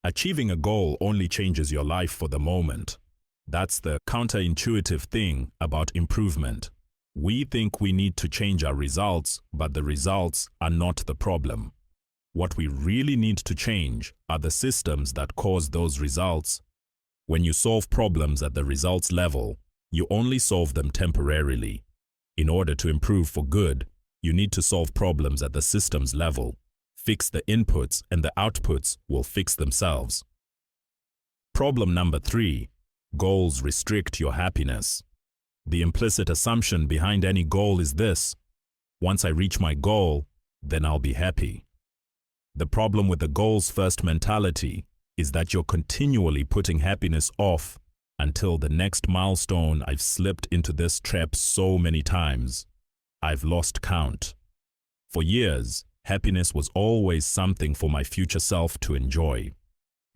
Achieving a goal only changes your life for the moment. That's the counterintuitive thing about improvement. We think we need to change our results, but the results are not the problem. What we really need to change are the systems that cause those results. When you solve problems at the results level, you only solve them temporarily. In order to improve for good, you need to solve problems at the systems level. Fix the inputs and the outputs will fix themselves. Problem number 3. Goals restrict your happiness. The implicit assumption behind any goal is this: once I reach my goal, then I'll be happy. The problem with the goals first mentality is that you're continually putting happiness off until the next milestone. I've slipped into this trap so many times. I've lost count. For years, happiness was always something for my future self to enjoy.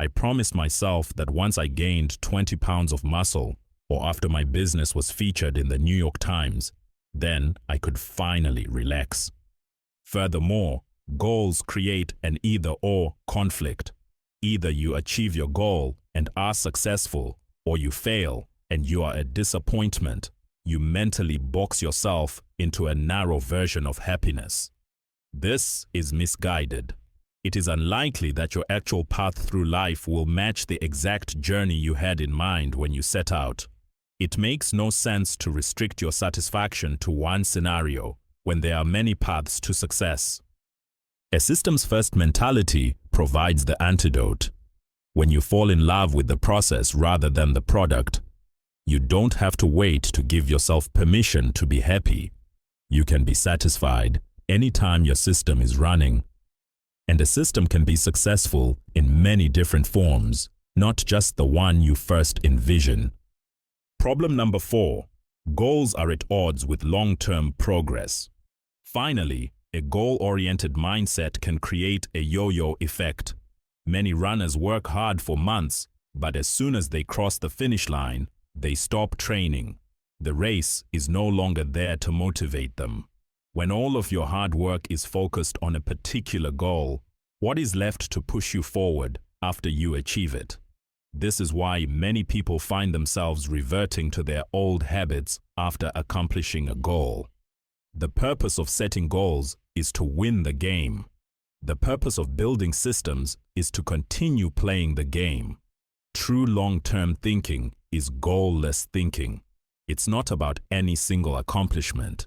I promised myself that once I gained 20 pounds of muscle, or after my business was featured in the New York Times, then I could finally relax. Furthermore, goals create an either-or conflict. Either you achieve your goal and are successful, or you fail and you are a disappointment. You mentally box yourself into a narrow version of happiness. This is misguided. It is unlikely that your actual path through life will match the exact journey you had in mind when you set out. It makes no sense to restrict your satisfaction to one scenario when there are many paths to success. A systems-first mentality provides the antidote. When you fall in love with the process rather than the product, you don't have to wait to give yourself permission to be happy. You can be satisfied anytime your system is running. And a system can be successful in many different forms, not just the one you first envision. Problem number 4. Goals are at odds with long-term progress. Finally, a goal-oriented mindset can create a yo-yo effect. Many runners work hard for months, but as soon as they cross the finish line, they stop training. The race is no longer there to motivate them. When all of your hard work is focused on a particular goal, what is left to push you forward after you achieve it? This is why many people find themselves reverting to their old habits after accomplishing a goal. The purpose of setting goals is to win the game. The purpose of building systems is to continue playing the game. True long-term thinking is goal-less thinking. It's not about any single accomplishment.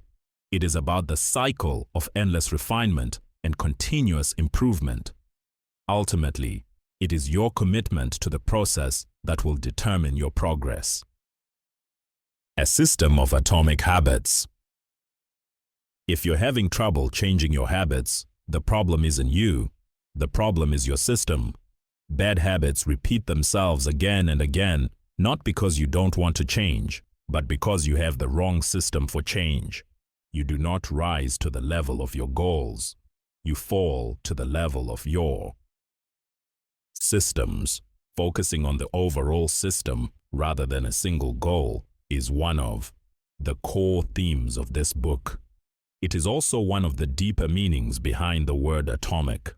It is about the cycle of endless refinement and continuous improvement. Ultimately, it is your commitment to the process that will determine your progress. A system of atomic habits. If you're having trouble changing your habits, the problem isn't you. The problem is your system. Bad habits repeat themselves again and again, not because you don't want to change, but because you have the wrong system for change. You do not rise to the level of your goals. You fall to the level of your systems. Focusing on the overall system rather than a single goal is one of the core themes of this book. It is also one of the deeper meanings behind the word atomic.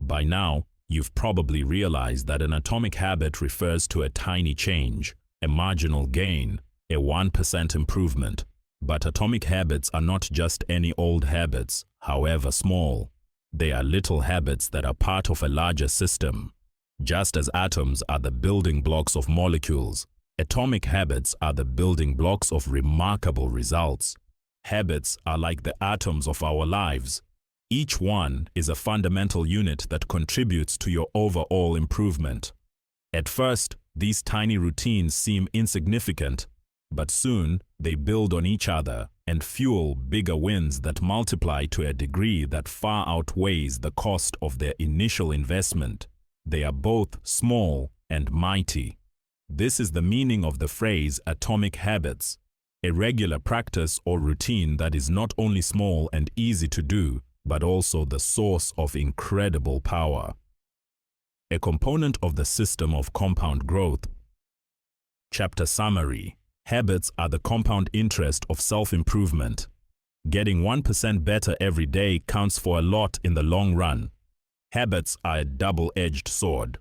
By now, you've probably realized that an atomic habit refers to a tiny change, a marginal gain, a 1% improvement. But atomic habits are not just any old habits, however small. They are little habits that are part of a larger system. Just as atoms are the building blocks of molecules, atomic habits are the building blocks of remarkable results. Habits are like the atoms of our lives. Each one is a fundamental unit that contributes to your overall improvement. At first, these tiny routines seem insignificant, but soon they build on each other and fuel bigger wins that multiply to a degree that far outweighs the cost of their initial investment. They are both small and mighty. This is the meaning of the phrase atomic habits, a regular practice or routine that is not only small and easy to do, but also the source of incredible power. A component of the system of compound growth. Chapter summary. Habits are the compound interest of self-improvement. Getting 1% better every day counts for a lot in the long run. Habits are a double-edged sword.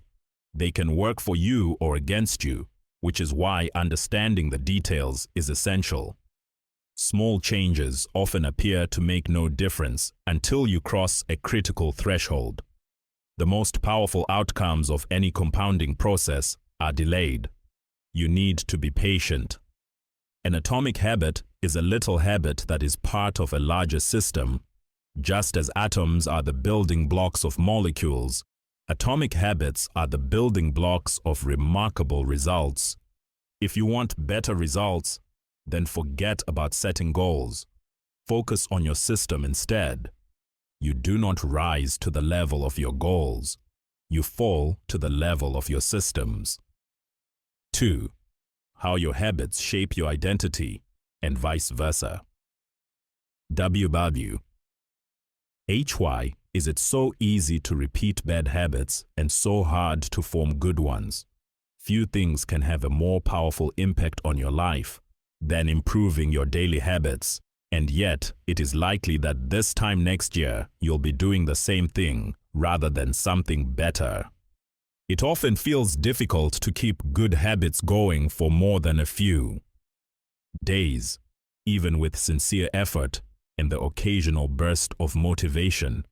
They can work for you or against you, which is why understanding the details is essential. Small changes often appear to make no difference until you cross a critical threshold. The most powerful outcomes of any compounding process are delayed. You need to be patient. An atomic habit is a little habit that is part of a larger system. Just as atoms are the building blocks of molecules, atomic habits are the building blocks of remarkable results. If you want better results, then forget about setting goals. Focus on your system instead. You do not rise to the level of your goals. You fall to the level of your systems. 2. How your habits shape your identity, and vice versa. WW. HY. Is it so easy to repeat bad habits and so hard to form good ones? Few things can have a more powerful impact on your life than improving your daily habits, and yet it is likely that this time next year you'll be doing the same thing rather than something better. It often feels difficult to keep good habits going for more than a few days, even with sincere effort and the occasional burst of motivation.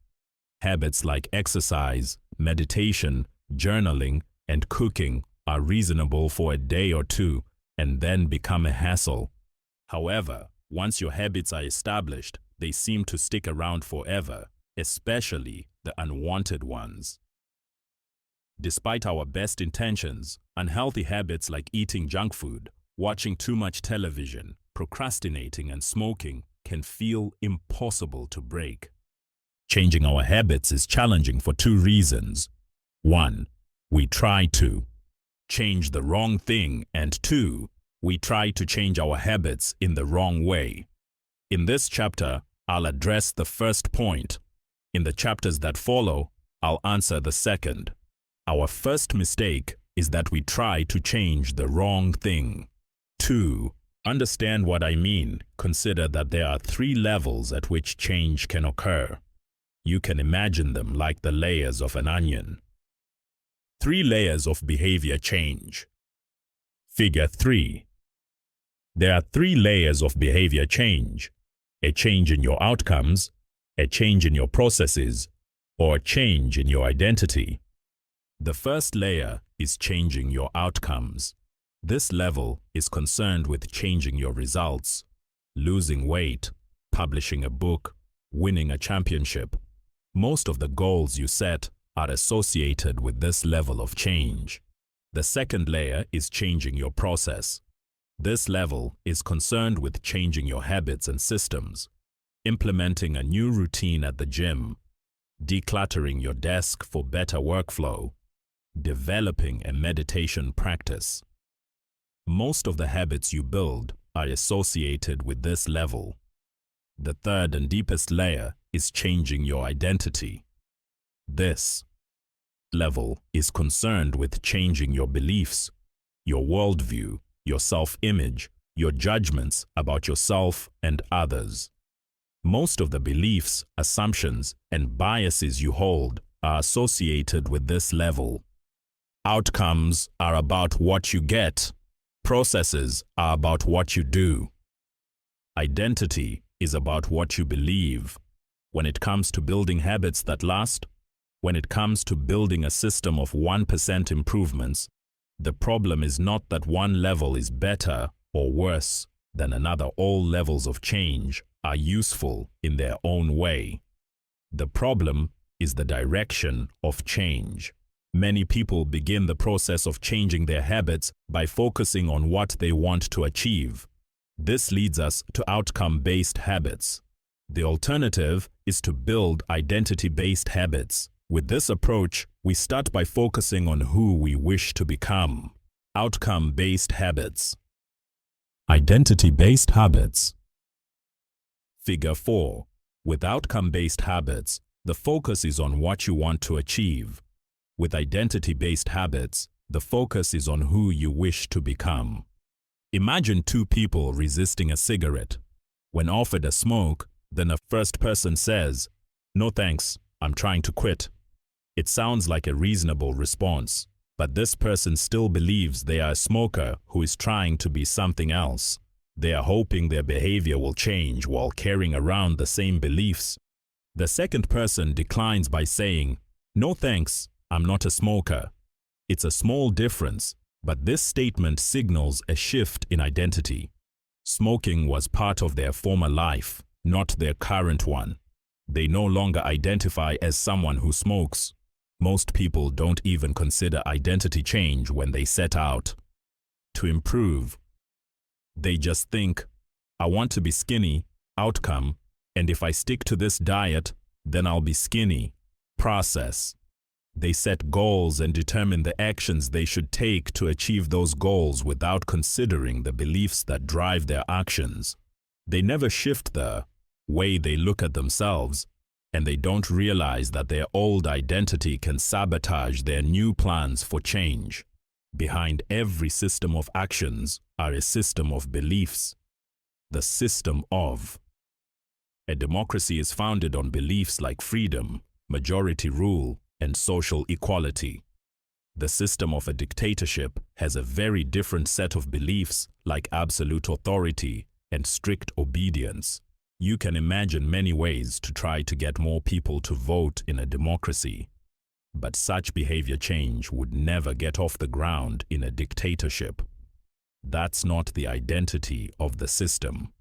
Habits like exercise, meditation, journaling, and cooking are reasonable for a day or two and then become a hassle. However, once your habits are established, they seem to stick around forever, especially the unwanted ones. Despite our best intentions, unhealthy habits like eating junk food, watching too much television, procrastinating, and smoking can feel impossible to break. Changing our habits is challenging for two reasons. 1. We try to. change the wrong thing, and 2, we try to change our habits in the wrong way. In this chapter, I'll address the first point. In the chapters that follow, I'll answer the second. Our first mistake is that we try to change the wrong thing. 2. Understand what I mean. Consider that there are 3 levels at which change can occur. You can imagine them like the layers of an onion. 3 layers of behavior change. Figure 3. There are 3 layers of behavior change: a change in your outcomes, a change in your processes, or a change in your identity. The first layer is changing your outcomes. This level is concerned with changing your results, losing weight, publishing a book, winning a championship. Most of the goals you set are associated with this level of change. The second layer is changing your process. This level is concerned with changing your habits and systems, implementing a new routine at the gym, decluttering your desk for better workflow, developing a meditation practice. Most of the habits you build are associated with this level. The third and deepest layer is changing your identity. This level is concerned with changing your beliefs, your worldview, your self-image, your judgments about yourself and others. Most of the beliefs, assumptions, and biases you hold are associated with this level. Outcomes are about what you get. Processes are about what you do. Identity is about what you believe. When it comes to building habits that last, when it comes to building a system of 1% improvements, the problem is not that one level is better or worse than another. All levels of change are useful in their own way. The problem is the direction of change. Many people begin the process of changing their habits by focusing on what they want to achieve. This leads us to outcome-based habits. The alternative is to build identity-based habits. With this approach, we start by focusing on who we wish to become. Outcome-based habits. Identity-based habits. Figure 4. With outcome-based habits, the focus is on what you want to achieve. With identity-based habits, the focus is on who you wish to become. Imagine 2 people resisting a cigarette. When offered a smoke, then a first person says, "No thanks, I'm trying to quit." It sounds like a reasonable response, but this person still believes they are a smoker who is trying to be something else. They are hoping their behavior will change while carrying around the same beliefs. The second person declines by saying, "No thanks, I'm not a smoker." It's a small difference, but this statement signals a shift in identity. Smoking was part of their former life, not their current one. They no longer identify as someone who smokes. Most people don't even consider identity change when they set out to improve. They just think, "I want to be skinny," outcome, "and if I stick to this diet, then I'll be skinny," process. They set goals and determine the actions they should take to achieve those goals without considering the beliefs that drive their actions. They never shift the way they look at themselves, and they don't realize that their old identity can sabotage their new plans for change. Behind every system of actions are a system of beliefs. The system of a democracy is founded on beliefs like freedom, majority rule, and social equality. The system of a dictatorship has a very different set of beliefs like absolute authority and strict obedience. You can imagine many ways to try to get more people to vote in a democracy, but such behavior change would never get off the ground in a dictatorship. That's not the identity of the system.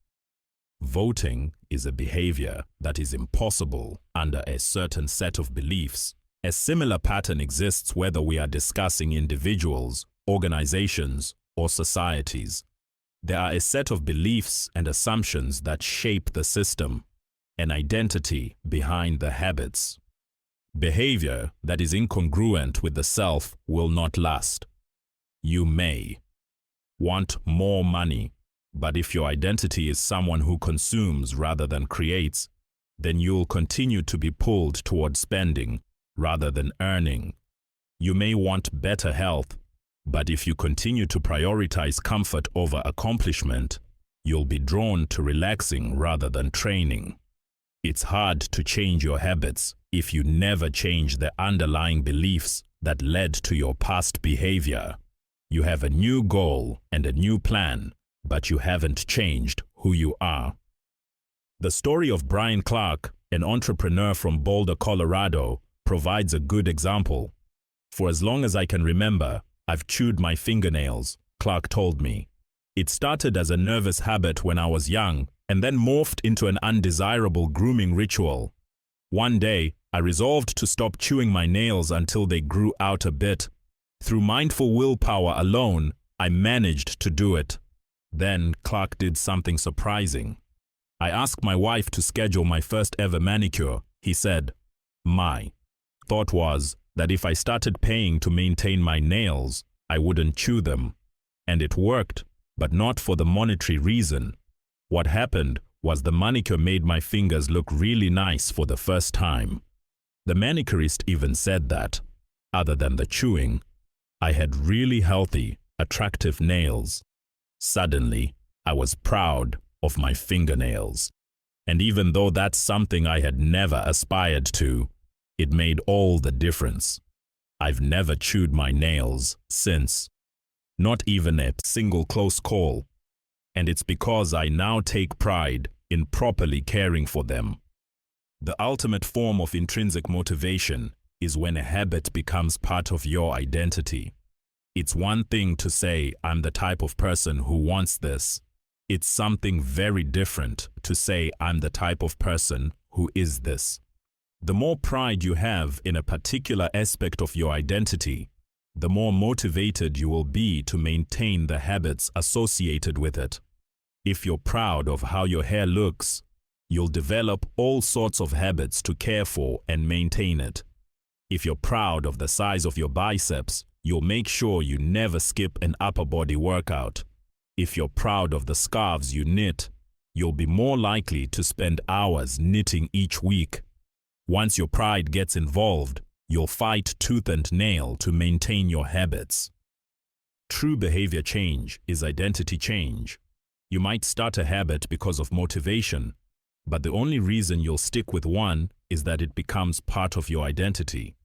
Voting is a behavior that is impossible under a certain set of beliefs. A similar pattern exists whether we are discussing individuals, organizations, or societies. There are a set of beliefs and assumptions that shape the system, an identity behind the habits. Behavior that is incongruent with the self will not last. You may want more money, but if your identity is someone who consumes rather than creates, then you'll continue to be pulled toward spending rather than earning. You may want better health, but if you continue to prioritize comfort over accomplishment, you'll be drawn to relaxing rather than training. It's hard to change your habits if you never change the underlying beliefs that led to your past behavior. You have a new goal and a new plan, but you haven't changed who you are. The story of Brian Clark, an entrepreneur from Boulder, Colorado, provides a good example. For as long as I can remember, I've chewed my fingernails, Clark told me. It started as a nervous habit when I was young and then morphed into an undesirable grooming ritual. One day, I resolved to stop chewing my nails until they grew out a bit. Through mindful willpower alone, I managed to do it. Then Clark did something surprising. I asked my wife to schedule my first ever manicure, he said. My thought was that if I started paying to maintain my nails, I wouldn't chew them. And it worked, but not for the monetary reason. What happened was the manicure made my fingers look really nice for the first time. The manicurist even said that, other than the chewing, I had really healthy, attractive nails. Suddenly, I was proud of my fingernails. And even though that's something I had never aspired to, it made all the difference. I've never chewed my nails since. Not even a single close call. And it's because I now take pride in properly caring for them. The ultimate form of intrinsic motivation is when a habit becomes part of your identity. It's one thing to say, I'm the type of person who wants this. It's something very different to say, I'm the type of person who is this. The more pride you have in a particular aspect of your identity, the more motivated you will be to maintain the habits associated with it. If you're proud of how your hair looks, you'll develop all sorts of habits to care for and maintain it. If you're proud of the size of your biceps, you'll make sure you never skip an upper body workout. If you're proud of the scarves you knit, you'll be more likely to spend hours knitting each week. Once your pride gets involved, you'll fight tooth and nail to maintain your habits. True behavior change is identity change. You might start a habit because of motivation, but the only reason you'll stick with one is that it becomes part of your identity.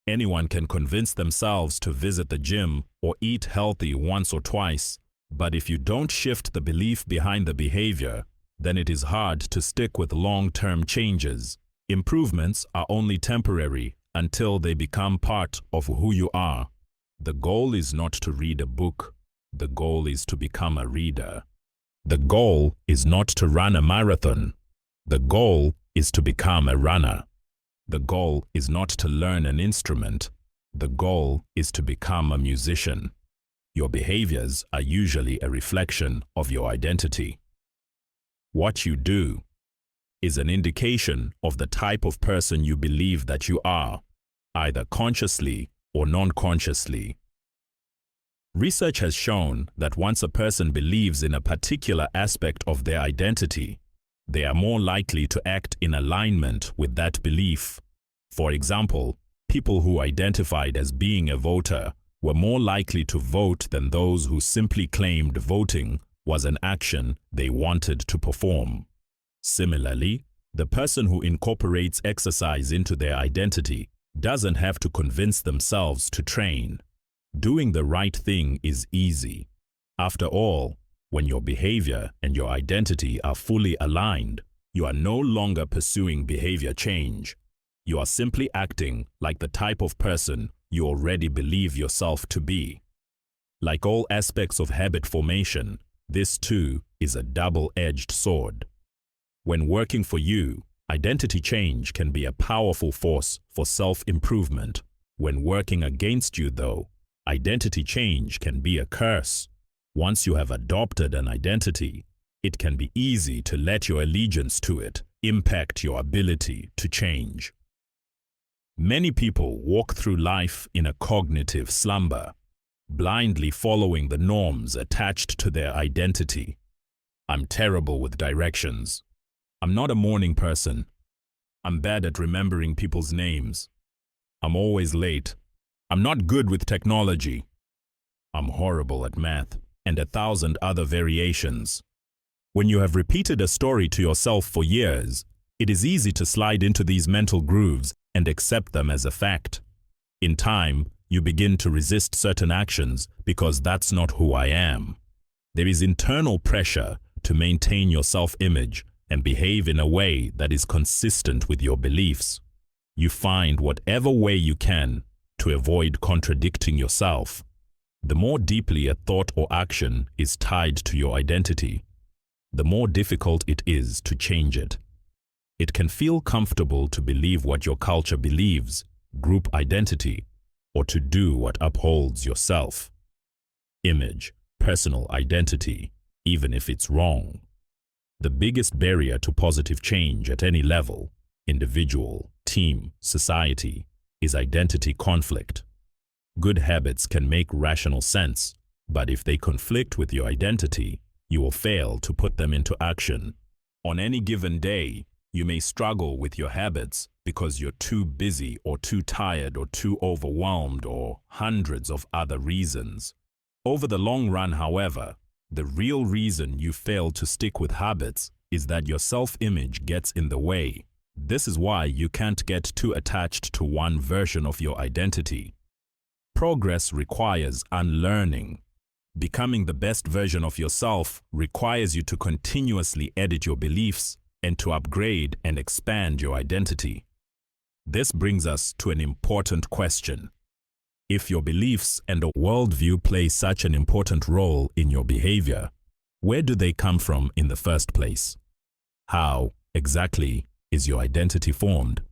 Anyone can convince themselves to visit the gym or eat healthy once or twice, but if you don't shift the belief behind the behavior, then it is hard to stick with long-term changes. Improvements are only temporary until they become part of who you are. The goal is not to read a book. The goal is to become a reader. The goal is not to run a marathon. The goal is to become a runner. The goal is not to learn an instrument. The goal is to become a musician. Your behaviors are usually a reflection of your identity. What you do is an indication of the type of person you believe that you are, either consciously or non-consciously. Research has shown that once a person believes in a particular aspect of their identity, they are more likely to act in alignment with that belief. For example, people who identified as being a voter were more likely to vote than those who simply claimed voting was an action they wanted to perform. Similarly, the person who incorporates exercise into their identity doesn't have to convince themselves to train. Doing the right thing is easy. After all, when your behavior and your identity are fully aligned, you are no longer pursuing behavior change. You are simply acting like the type of person you already believe yourself to be. Like all aspects of habit formation, this too is a double-edged sword. When working for you, identity change can be a powerful force for self-improvement. When working against you, though, identity change can be a curse. Once you have adopted an identity, it can be easy to let your allegiance to it impact your ability to change. Many people walk through life in a cognitive slumber. blindly following the norms attached to their identity. I'm terrible with directions. I'm not a morning person. I'm bad at remembering people's names. I'm always late. I'm not good with technology. I'm horrible at math, and 1,000 other variations. When you have repeated a story to yourself for years, it is easy to slide into these mental grooves and accept them as a fact. In time, you begin to resist certain actions because that's not who I am. There is internal pressure to maintain your self-image and behave in a way that is consistent with your beliefs. You find whatever way you can to avoid contradicting yourself. The more deeply a thought or action is tied to your identity, the more difficult it is to change it. It can feel comfortable to believe what your culture believes, group identity, or to do what upholds your self-image, personal identity, even if it's wrong. The biggest barrier to positive change at any level, individual, team, society, is identity conflict. Good habits can make rational sense, but if they conflict with your identity, you will fail to put them into action. On any given day, you may struggle with your habits because you're too busy or too tired or too overwhelmed or hundreds of other reasons. Over the long run, however, the real reason you fail to stick with habits is that your self-image gets in the way. This is why you can't get too attached to one version of your identity. Progress requires unlearning. Becoming the best version of yourself requires you to continuously edit your beliefs and to upgrade and expand your identity. This brings us to an important question. If your beliefs and a worldview play such an important role in your behavior, where do they come from in the first place? How, exactly, is your identity formed?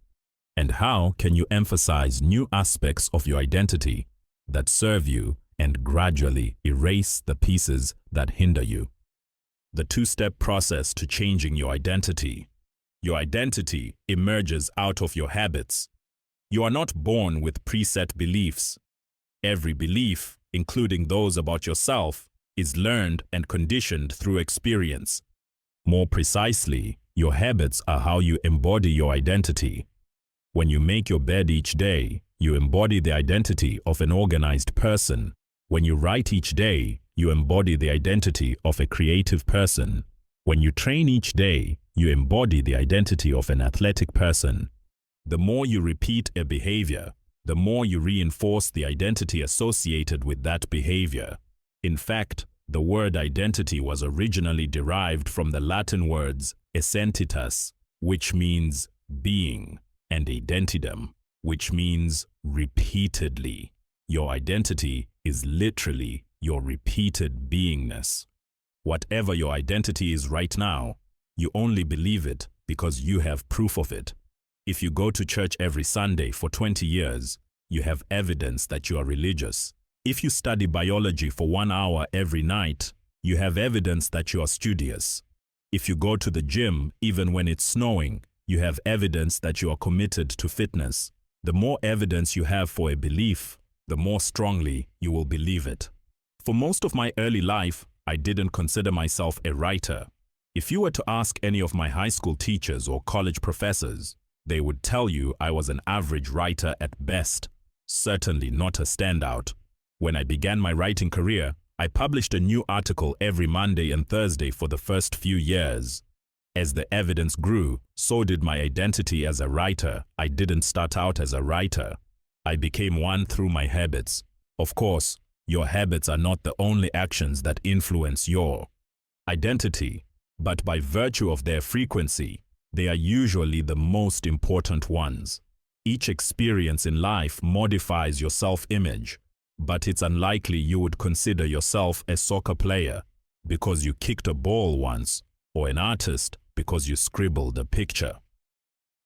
And how can you emphasize new aspects of your identity that serve you and gradually erase the pieces that hinder you? The two-step process to changing your identity. Your identity emerges out of your habits. You are not born with preset beliefs. Every belief, including those about yourself, is learned and conditioned through experience. More precisely, your habits are how you embody your identity. When you make your bed each day, you embody the identity of an organized person. When you write each day, you embody the identity of a creative person. When you train each day, you embody the identity of an athletic person. The more you repeat a behavior, the more you reinforce the identity associated with that behavior. In fact, the word identity was originally derived from the Latin words essentitas, which means being, and identidem, which means repeatedly. Your identity is literally your repeated beingness. Whatever your identity is right now, you only believe it because you have proof of it. If you go to church every Sunday for 20 years, you have evidence that you are religious. If you study biology for 1 hour every night, you have evidence that you are studious. If you go to the gym, even when it's snowing, you have evidence that you are committed to fitness. The more evidence you have for a belief, the more strongly you will believe it. For most of my early life, I didn't consider myself a writer. If you were to ask any of my high school teachers or college professors, they would tell you I was an average writer at best, certainly not a standout. When I began my writing career, I published a new article every Monday and Thursday for the first few years. As the evidence grew, so did my identity as a writer. I didn't start out as a writer. I became one through my habits. Of course, your habits are not the only actions that influence your identity, but by virtue of their frequency, they are usually the most important ones. Each experience in life modifies your self-image, but it's unlikely you would consider yourself a soccer player because you kicked a ball once, or an artist because you scribbled a picture.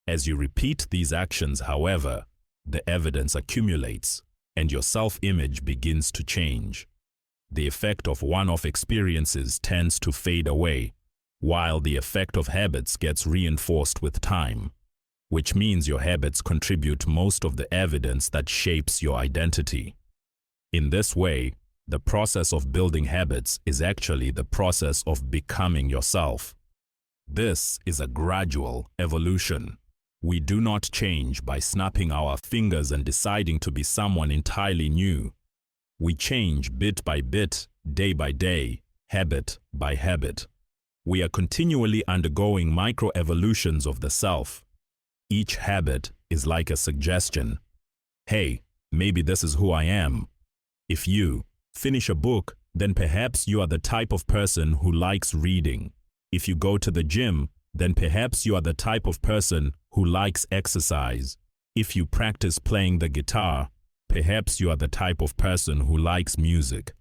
As you repeat these actions, however, the evidence accumulates, and your self-image begins to change. The effect of one-off experiences tends to fade away, while the effect of habits gets reinforced with time, which means your habits contribute most of the evidence that shapes your identity. In this way, The process of building habits is actually the process of becoming yourself. This is a gradual evolution. We do not change by snapping our fingers and deciding to be someone entirely new. We change bit by bit, day by day, habit by habit. We are continually undergoing micro-evolutions of the self. Each habit is like a suggestion. Hey, maybe this is who I am. If you finish a book, then perhaps you are the type of person who likes reading. If you go to the gym, then perhaps you are the type of person who likes exercise. If you practice playing the guitar, perhaps you are the type of person who likes music.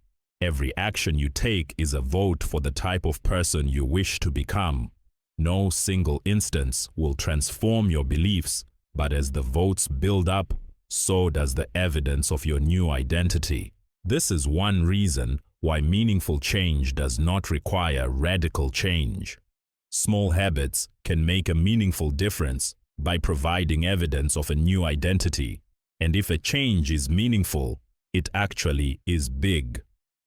Every action you take is a vote for the type of person you wish to become. No single instance will transform your beliefs, but as the votes build up, so does the evidence of your new identity. This is one reason why meaningful change does not require radical change. Small habits can make a meaningful difference by providing evidence of a new identity. And if a change is meaningful, it actually is big.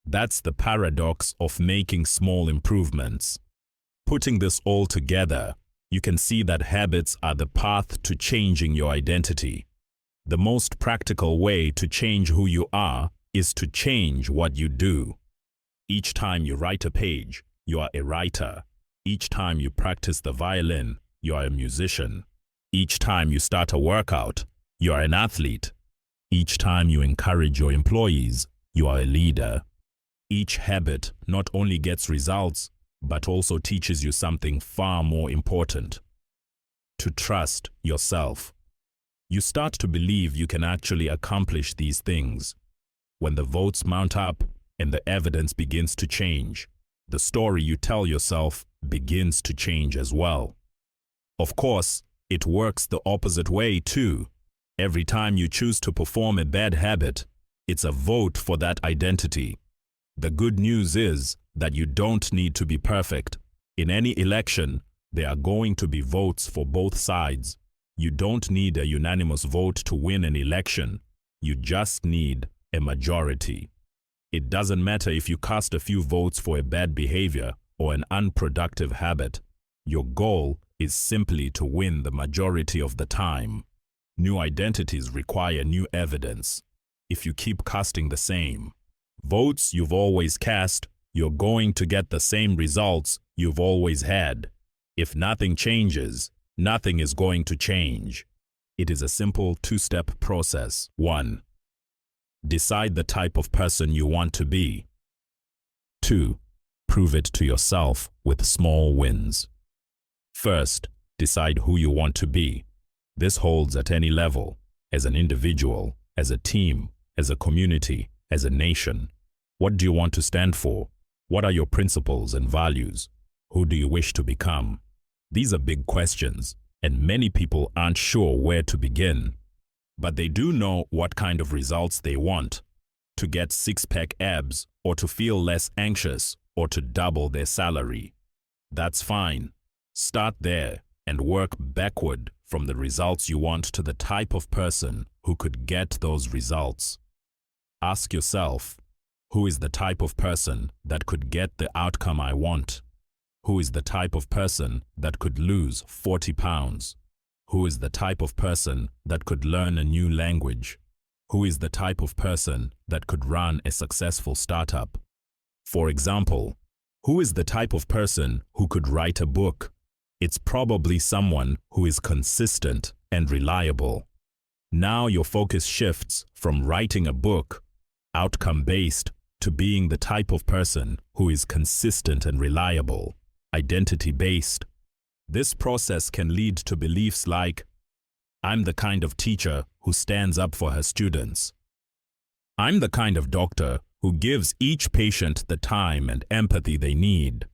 That's the paradox of making small improvements. Putting this all together, you can see that habits are the path to changing your identity. The most practical way to change who you are is to change what you do. Each time you write a page, you are a writer. Each time you practice the violin, you are a musician. Each time you start a workout, you are an athlete. Each time you encourage your employees, you are a leader. Each habit not only gets results, but also teaches you something far more important: to trust yourself. You start to believe you can actually accomplish these things. When the votes mount up and the evidence begins to change, the story you tell yourself begins to change as well. Of course, it works the opposite way too. Every time you choose to perform a bad habit, it's a vote for that identity. The good news is that you don't need to be perfect. In any election, there are going to be votes for both sides. You don't need a unanimous vote to win an election. You just need a majority. It doesn't matter if you cast a few votes for a bad behavior or an unproductive habit. Your goal is simply to win the majority of the time. New identities require new evidence. If you keep casting the same votes you've always cast, you're going to get the same results you've always had. If nothing changes, nothing is going to change. It is a simple two-step process. 1. Decide the type of person you want to be. 2. Prove it to yourself with small wins. First, decide who you want to be. This holds at any level: as an individual, as a team, as a community, as a nation. What do you want to stand for? What are your principles and values? Who do you wish to become? These are big questions, and many people aren't sure where to begin. But they do know what kind of results they want: to get six-pack abs, or to feel less anxious, or to double their salary. That's fine. Start there and work backward from the results you want to the type of person who could get those results. Ask yourself, who is the type of person that could get the outcome I want? Who is the type of person that could lose 40 pounds? Who is the type of person that could learn a new language? Who is the type of person that could run a successful startup? For example, who is the type of person who could write a book? It's probably someone who is consistent and reliable. Now your focus shifts from writing a book, outcome-based, to being the type of person who is consistent and reliable, identity-based. This process can lead to beliefs like, I'm the kind of teacher who stands up for her students. I'm the kind of doctor who gives each patient the time and empathy they need.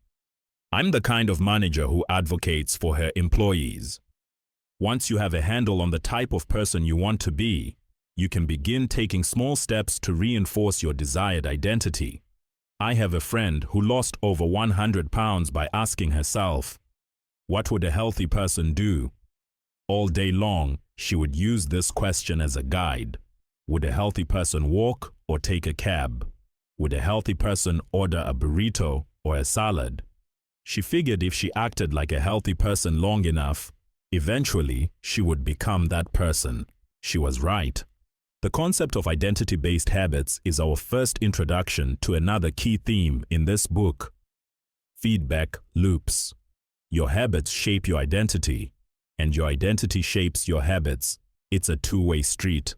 I'm the kind of manager who advocates for her employees. Once you have a handle on the type of person you want to be, you can begin taking small steps to reinforce your desired identity. I have a friend who lost over 100 pounds by asking herself, what would a healthy person do? All day long, she would use this question as a guide. Would a healthy person walk or take a cab? Would a healthy person order a burrito or a salad? She figured if she acted like a healthy person long enough, eventually she would become that person. She was right. The concept of identity-based habits is our first introduction to another key theme in this book: feedback loops. Your habits shape your identity, and your identity shapes your habits. It's a two-way street.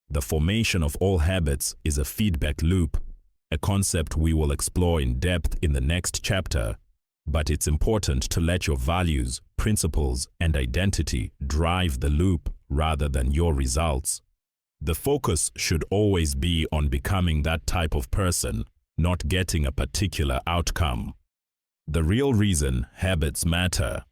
The formation of all habits is a feedback loop, a concept we will explore in depth in the next chapter. But it's important to let your values, principles, and identity drive the loop rather than your results. The focus should always be on becoming that type of person, not getting a particular outcome. The real reason habits matter